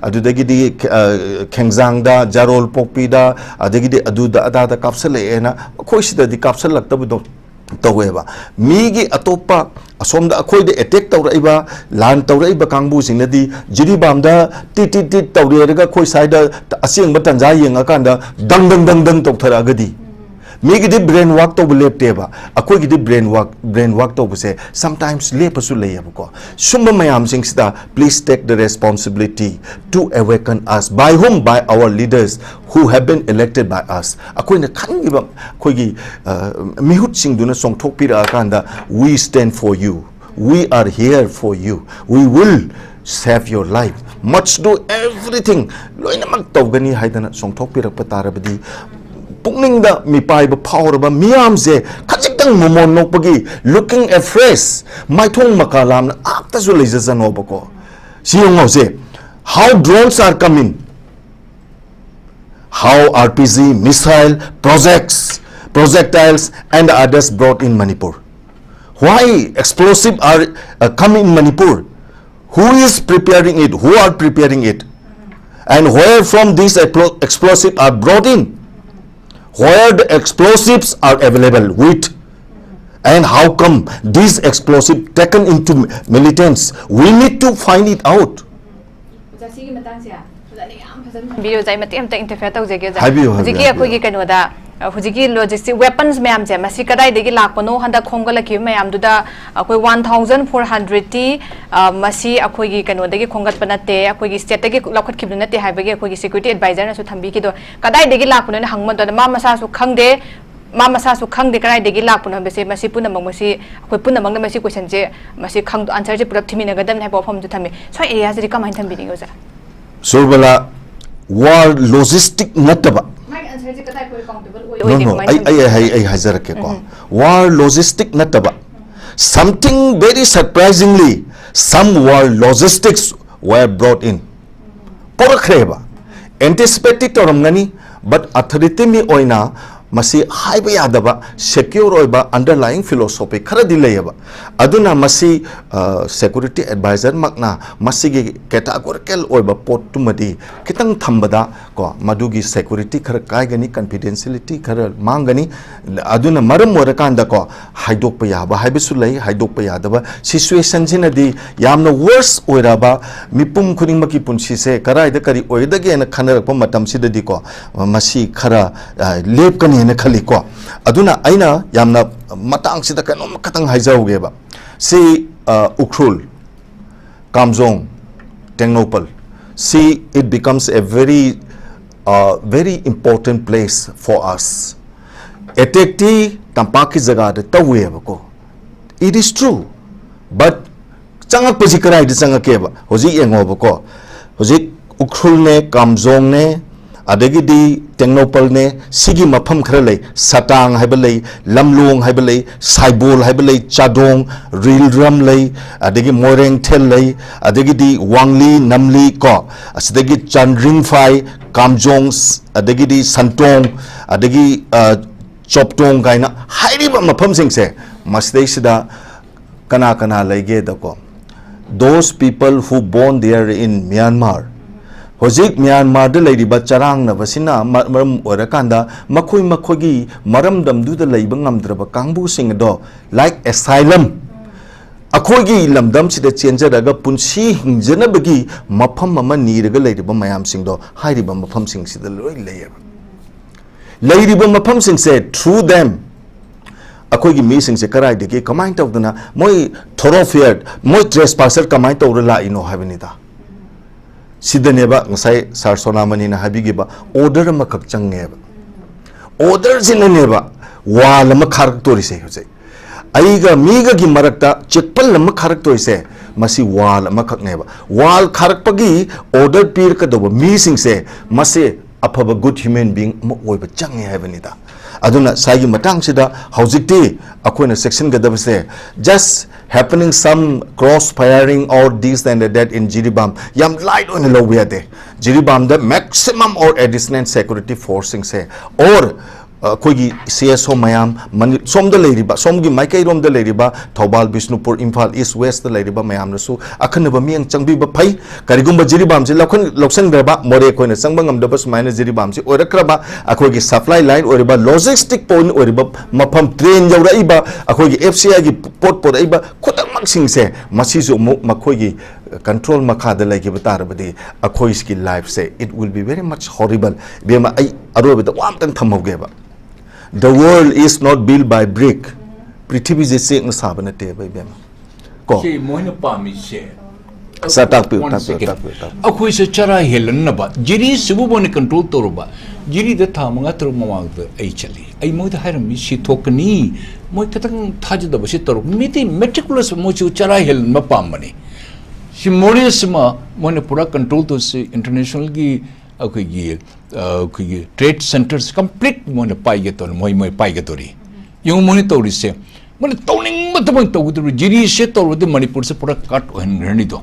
अदुदगिदी खेंगजांगदा जारोल पोकपीदा अदगिदी अदुदा अदादा कापसले ना खोइसिददी कापसलक्तबदो taweba migi atopa asomda akhoi de attack tawraiba lan tawraiba kangbu singnadi jiribam da ti tawrega khoi saida asing batanja yenga kanda dang tawthara gadi migi de brain work to lepteba akhoi gi de brain work to buse sometimes lepasu layabko sumba mayam singsda please take the responsibility to awaken us by whom by our leaders who have been elected by us akhoi na khangiba khoi gi mihut singduna songthok pira kanda we stand for you, we are here for you, we will save your life, much do everything loinamak tawgani haidana songthok pira patarabadi pungning da mi pai ba power ba miam je khajitang momon nokpagi looking afresh mai thong makalam na apta zu lejajan obako siong je how drones are coming, how RPG missile projectiles and others brought in Manipur, why explosive are coming in Manipur, who is preparing it, who are preparing it, and where from these explosives are brought in, where the explosives are available with, and how come these explosives taken into militants, we need to find it out. video jai mati am ta interfere tau je ge ja Habiyo, hujiki akoi gi kanu da hujiki logistic weapons mayam je masi kadai de gi lakpano handa khongala ki mayam du da akoi 1400 ti masi akoi gi kanu de gi khongat panate akoi gi state gi lokhat khibnu nate haiba gi akoi gi security advisor na su thambi ki do kadai de gi lakpano na hangman do ma masa su khangde ma masa su khangde kadai de gi lakpano bese masi puna mang masi akoi puna mang masi question je masi khang answer je purap thimi na gadam na bo phom ju thami so area je kamai thambi ni go ja Surbala war logistic nataba no I hazarake ko war logistic nataba something very surprisingly some war logistics were brought in porakreba anticipated toramgani but authority mi oina masi haiba yadaba secure oiba underlying philosophy khara dilayaba aduna masi security advisor makna masi gi categorical oiba pot tumadi kitang thambada ko madugi security khara kaigani confidentiality khara mangani aduna maram morakanda ko haidok pa yaba haibisu lay haidok pa yadaba situation jinadi yamna worse oiraba mipum khuning maki punsi se karai da kari oidage na khanar pa matam sidadi ko masi khara lep kani na khali ko aduna aina yamna matang sida kanom katang haijauge ba si ukrul kamjong tengnopal see it becomes a very important place for us etekti tampaki jaga de tawe ba ko it is true but changak pasi karai de changake ba hoji engo ba ko hoji ukrul ne kamjong ne adagidi tengnopal ne sigi mafam khara lei satang haibalei lamlong haibalei saibol haibalei chadong rilram lei adagi moreng thel lei adagidi wangli namli ko asidagi chandring phai kamjong adagidi santong adagi choptong gaina hairiba mafam singse masdei sida kana leige da ko those people who born there in Myanmar hojik Myanmar de laiba charang na basina maram orakanda makhogi maram damdu de laiba ngamdraba kangbu sing do like asylum akhogi lamdam sida chenja daga punsi hingjana bagi mafam mama niraga laiba mayam sing do hairiba mafam sing sida loi laiba mafam sing se through them akhogi mi sing se karai de ke kamai tawdana moi thoroughfare moi trespasser kamai tawrala ino habinida sidaneba ngasai sar sonamani na habigiba order makak changneba order jinaneba wala makharak torise hojai aiga miga gi marakta chekpal lam kharak torise masi wal makakneba wal kharak pagi order pir ka doba mi singse mase afaba good human being mo oiba changne habanida aduna saigi matang sida hojikti akoina section gadabse just happening some cross firing or this and that in Jiribam yam light on low de Jiribam the maximum or additional security forcing say or ꯑꯩꯈꯣꯏꯒꯤ CSO ꯃꯌꯥꯝ ꯁꯣꯝꯗ ꯂꯩꯔꯤꯕ ꯁꯣꯝꯒꯤ ꯃꯥꯏꯀꯩꯔꯣꯝꯗ ꯂꯩꯔꯤꯕ ꯊꯧꯕꯥꯜ ꯕꯤꯁꯅꯨꯄꯨꯔ ꯏꯝꯐꯥꯜ ꯏꯁ west ꯂꯩꯔꯤꯕ ꯃꯌꯥꯝꯅꯁꯨ ꯑꯈꯟꯅꯕ ꯃꯤꯠꯌꯦꯡ ꯆꯪꯕꯤꯕ ꯐꯩ ꯀꯔꯤꯒꯨꯝꯕ ꯖꯤꯔꯤꯕꯥꯝꯁꯤ ꯂꯧꯁꯟꯈ꯭ꯔꯕ ꯃꯣꯔꯦ ꯑꯩꯈꯣꯏꯅ ꯆꯪꯕ ꯉꯝꯗꯕ ꯁꯨꯃꯥꯏꯅ ꯖꯤꯔꯤꯕꯥꯝꯁꯤ ꯑꯣꯏꯔꯛꯈ꯭ꯔꯕ ꯑꯩꯈꯣꯏꯒꯤ ꯁꯄ꯭ꯂꯥꯏ ꯂꯥꯏꯟ ꯑꯣꯏꯔꯤꯕ ꯂꯣꯖꯤꯁꯇꯤꯛ ꯄꯣꯏꯟ ꯑꯣꯏꯔꯤꯕ ꯃꯐꯝ ꯇ꯭ꯔꯦꯟ ꯌꯧꯔꯛꯏꯕ ꯑꯩꯈꯣꯏꯒꯤ FCIꯒꯤ ꯄꯣꯠ ꯄꯨꯔꯛꯏꯕ ꯈꯨꯗꯛꯃꯛꯁꯤꯡꯁꯦ ꯃꯁꯤꯁꯨ ꯑꯃꯨꯛ ꯃꯈꯣꯏꯒꯤ ꯀꯟꯇ꯭ꯔꯣꯜ ꯃꯈꯥꯗ ꯂꯩꯈꯤꯕ ꯇꯥꯔꯕꯗꯤ ꯑꯩꯈꯣꯏꯒꯤ ꯂꯥꯏꯐꯁꯦ ꯏꯠ ꯋꯤꯜ ꯕꯤ ꯚꯦꯔꯤ ꯃꯆ ꯍꯣꯔꯤꯕꯜ ꯏꯕꯦꯝꯃ ꯑꯩ ꯑꯔꯣꯏꯕꯗ ꯋꯥ ꯑꯃꯇꯪ ꯊꯝꯍꯧꯒꯦꯕ The world is not built by brick. Prithivise chekna saba nate bai bema. Ko. Che moina pami che. Sa takpiu. Akhoi se chara helan na ba. Jiri sibu bone control toru ba. Jiri da tha manga tru mamang da ai chali. Ai moi da hairam mi si thokni. Moi katang thaji da ba si toru. Miti meticulous mo chu chara helan ma pamani. Si morius ma moina pura control to se international gi akhoi trade centers complete moina pai ge to moi pai ge tori yung moni tori se moni toning ma tabang to gudu jiri se to de Manipur se pura cut hen rani do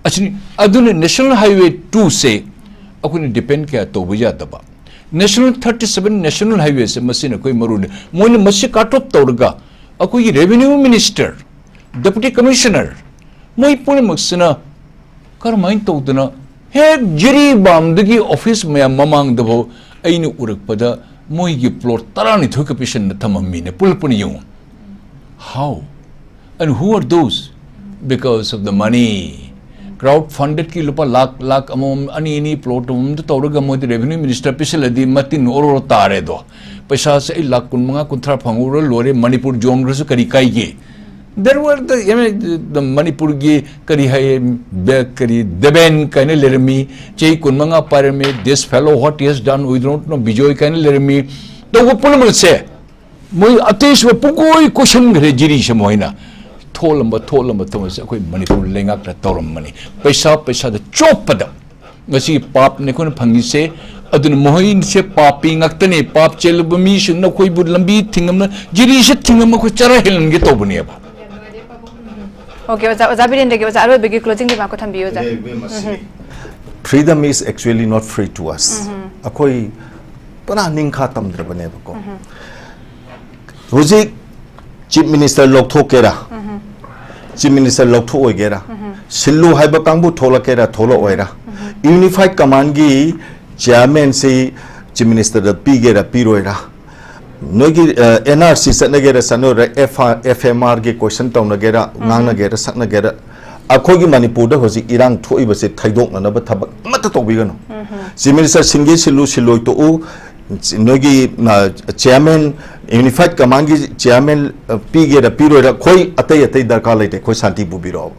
achini adune national highway 2 se akuni depend kya to buja daba national 37 national highway se masina koi maru ne moina masi cut off torga akoi revenue minister deputy commissioner moi pune maksina karmain to duna Hek jiri bam degi office maya mamang dabo ainu urak pada moi gi plot tarani thoka pishan na thamammi ne pulpuni yung how and who are those because of the money crowd funded ki lupa lakh amom ani plot to tawraga moi revenue minister pisaladi matin oro tare do paisa se lakh kun manga kunthra phanguro lore Manipur zone ru kari kai ge there were the Manipur gi kari hai kari deben kaine lermi chei kunmanga parme this fellow what he has done we don't know bijoy kaine lermi to go pulmul se moi atish wa pugoi question gre jiri se moina tholamba to se koi Manipur lengak ra toram mani paisa da chopada ngasi pap ne kon phangi se adun mohin se papi ngaktane pap chelbami shin na koi bu lambi thingam na jiri se thingam ko chara helan ge to bune ba Okay, Oza Birendra ge Oza aroi begi closing de ma ko thambi Oza. Freedom is actually not free to us. Akoi pana ningkha tamdra bane ba ko. Hojik chief minister lokthok kera. Chief minister lokthok oigera. Sillu haiba kangbu thola kera thola oira. Unified command gi chairman se chief minister da pigera piroira. Nogi NRC satnagera sanora FMR ge question tawnagera ngangnagera saknagera akhogi Manipur da hoji irang thoiba se thaidok na ba thabak mata tobigano chief minister singe siloi to nogi chairman unified command gi chairman pigera piroira khoi atai darkar laite khoi Shanti pubiro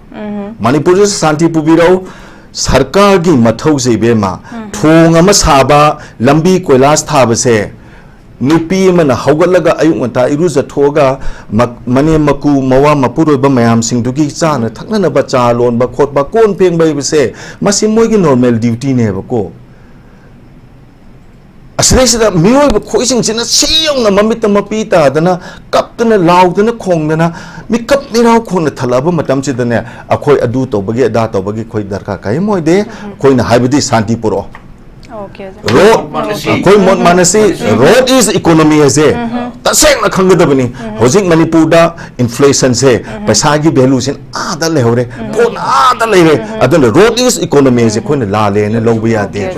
Manipur se Shanti pubiro sarkar gi mathau se bema thong ama saba lambi koilas thaba se nupi mana haugatlaga ayuk nganta iruza thoga mane maku mawa mapuroiba mayam singdugi chana thakna ba cha lon ba khot ba kon pheng bai bse masi moi gi normal duty ne ba ko asresa mioi ba khoising sina siyong na mamit ma pita dana kaptana laudana khongdana mi kap ni raw khona thalaba matam chi dane akhoi adu to bagi ada to bagi khoi darka kai moi de khoi na haibadi Shanti puro Okay. Road, koi mon manasi road is economy ase. Tasek na khangda bani. Hojik Manipur da inflation se paisa gi value sin ada le hore. Phone ada le re. Adana road is economy ase koi na la le ne lobiya de.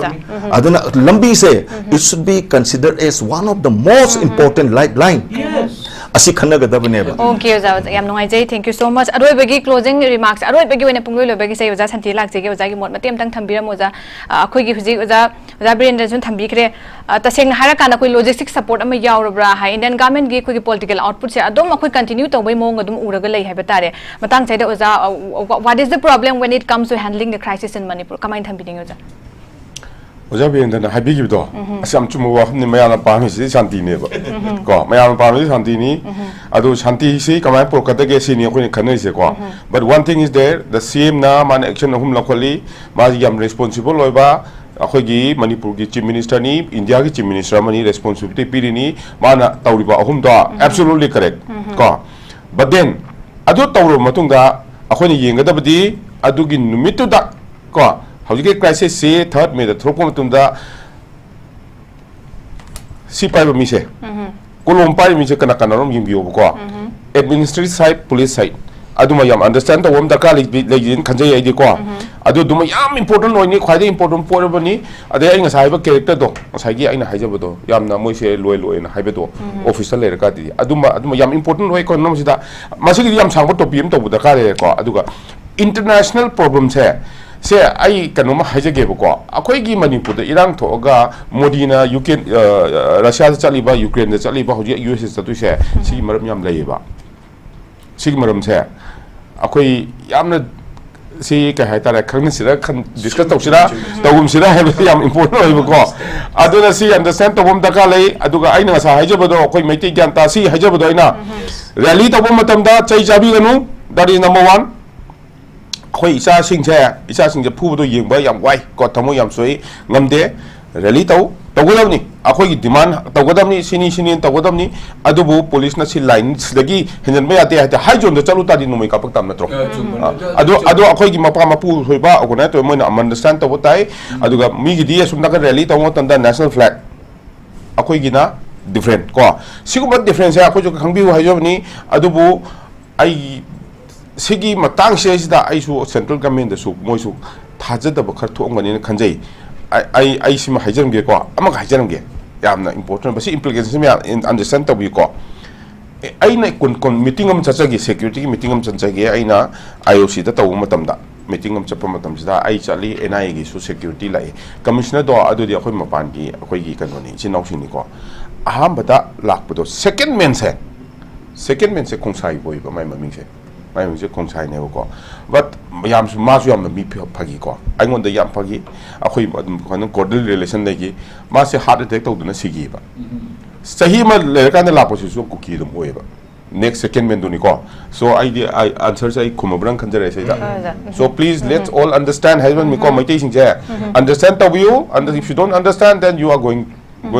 Adana lambi se it should be considered as one of the most important lifeline. Yes. Asi khana ga dabane ba. Okay, Oza yam nungai jai thank you so much. Aroi bagi closing remarks. Aroi bagi wena pungloi lo bagi sai Oza Shanti lak jege Oza gi mot matem tang thambira Oza akhoi gi huji Oza Birendra jun thambi kre taseng hara kana koi logistic support ama yaurabra ha Indian government gi koi political output se adom akhoi continue to bai mong adum uraga lai haiba tare matang chaida Oza what is the problem when it comes to handling the crisis in Manipur kamain thambi ding Oza Oza Birendra habi gi do asam chumu wa ni mayana pami si Shanti ne ba ko mayana pami Shanti ni adu Shanti si kamai prokata ge si ni ko ni khanai se ko but one thing is there the same na man action hum lakholi ma yam responsible loiba akhoi gi Manipur gi chief minister ni India gi chief minister mani responsibility piri ni mana tawriba ahum da absolutely correct ko but then adu tawro matung da akhoi ni yenga da badi adu gi numitu da ko hauji crisis se third me the thropo matung da si pai ba mi se kolom pai mi se kana kana rom yim biyo ko administrative side police side aduma yam understand the wom da ka legin khanjai ai di ko adu duma yam important oi ni khwai important por ba ni ade ai ngasai ba character do ngasai gi aina haija ba do yam na moi se loi na haiba do official le ka di aduma yam important oi ko nom sida masi gi yam sang ba topic am to bu da ka le ko aduga international problem se ai kanoma haija ge ba ko akoi gi manipur da irang tho ga modi na ukraine russia da chali ba ukraine da chali ba hoji us da tu se si maram yam lai ba si maram se akoi yamna si ka hai tara khang sira khan discuss tau sira tawum sira hai yam important oi ba ko aduna si understand tawum da ka lai aduga aina sa haija ba do akoi mai te gyan ta si haija ba do ina rally tawum matam da chai jabi ganu that is number 1khoi isa sing je phu do yeng ba yam wai ko thamo yam soi ngamde rally tawgodam ni akhoi gi demand tawgodam ni sini tawgodam ni adubu police na si line dagi henjan ba yate ha hai jon da chalu ta di numai ka pak tam na tro adu akhoi gi mapa mapu hoi ba agona to moi na understand to botai aduga mi gi di sum na ka rally tawo tam da national flag akhoi gi na different ko siguma difference ya akhoi jo khangbi hai jo ni adubu ai sigi matang se sida ai su central government da su moi su thajada ba khar thongani khanjai ai sima haijaram ge ko ama haijaram ge yamna important basi implications me understand to bi ko ai na kon meeting am chacha ge security meeting am chacha ge ai na IOC da taw matam da meeting am chapa matam sida ai chali NI ge su security lai commissioner do adu di akhoi mapan gi akhoi gi kanoni chinau sini ko aham bata lakpado second men se khongsai boi ba mai maming se mai ming se khongsai ne ko but yam su ma su yam mi phagi ko ai ngon da yam phagi akhoi kon cordial relation dai gi ma se heart attack to duna sigi ba sahi ma le kan la po su kuki dum oi ba next second men duni ko so I answer sai kumabrang khanjare sai da so please let's all understand husband mi ko mai te sing je understand to you and if you don't understand then you are going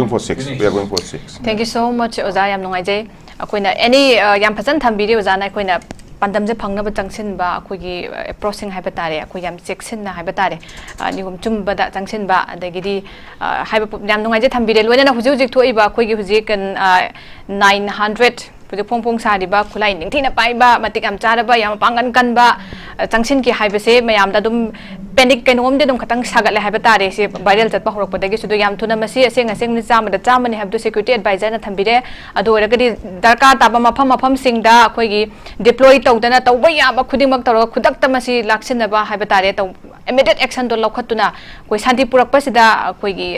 for 6 we are going for 6 thank you so much oza yam nongai je akoina any yam phasan thambiri oza na akoina pandam je phangna ba changsin ba akogi approaching haiba tare akoi yam cheksin na haiba tare nigum chumba da changsin ba adagidi haiba yam nongai je thambire loina na huji thoi ba akogi huji kan 900 Pujuk pong sari ba kulai ning thina pai ba matik am chara ba yam pangan kan ba changsin ki haiba se mayam da dum panic kenom de dum khatang sagat le haiba tare se viral chat pa horok padagi sudu yam thuna masi aseng ni chama da chama ni habdu security advisor na thambire adu ragadi darka ta ba mafam sing da khoi gi deploy tawdana tawba ya ba khuding mak tawra khudak ta masi laksin na ba haiba tare taw immediate action do lokhatuna koi Shanti purak pa sida khoi gi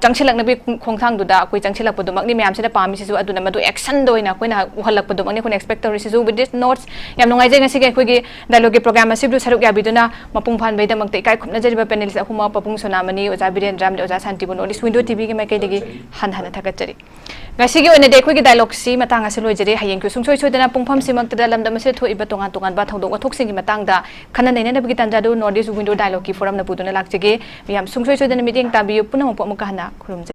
changsilak na bi khongthang du da koi changsilak pu du mak ni myam se da pami se aduna madu action do ina koi na uhalak pu du mak ni kon expect to receive with this notes yam nongai je ngasi ge khoi gi dialogue program asib du saruk ya biduna mapung phan bai da mak te kai khupna jariba panelist ahuma papung sonamani oja Birendra oja Shanti bu notice window tv gi mai kai degi han thagat chari ngasi gi one de khoi gi dialogue si matang ase loi jari hayeng ku sungsoi dana pungpham simak ta lam da mase thoi ba tongan ba thodok athok sing gi matang da khana nei na bi tanja du notice window dialogue ki forum na puduna lakjege yam sungsoi dana meeting ta bi punam po mukana khurumje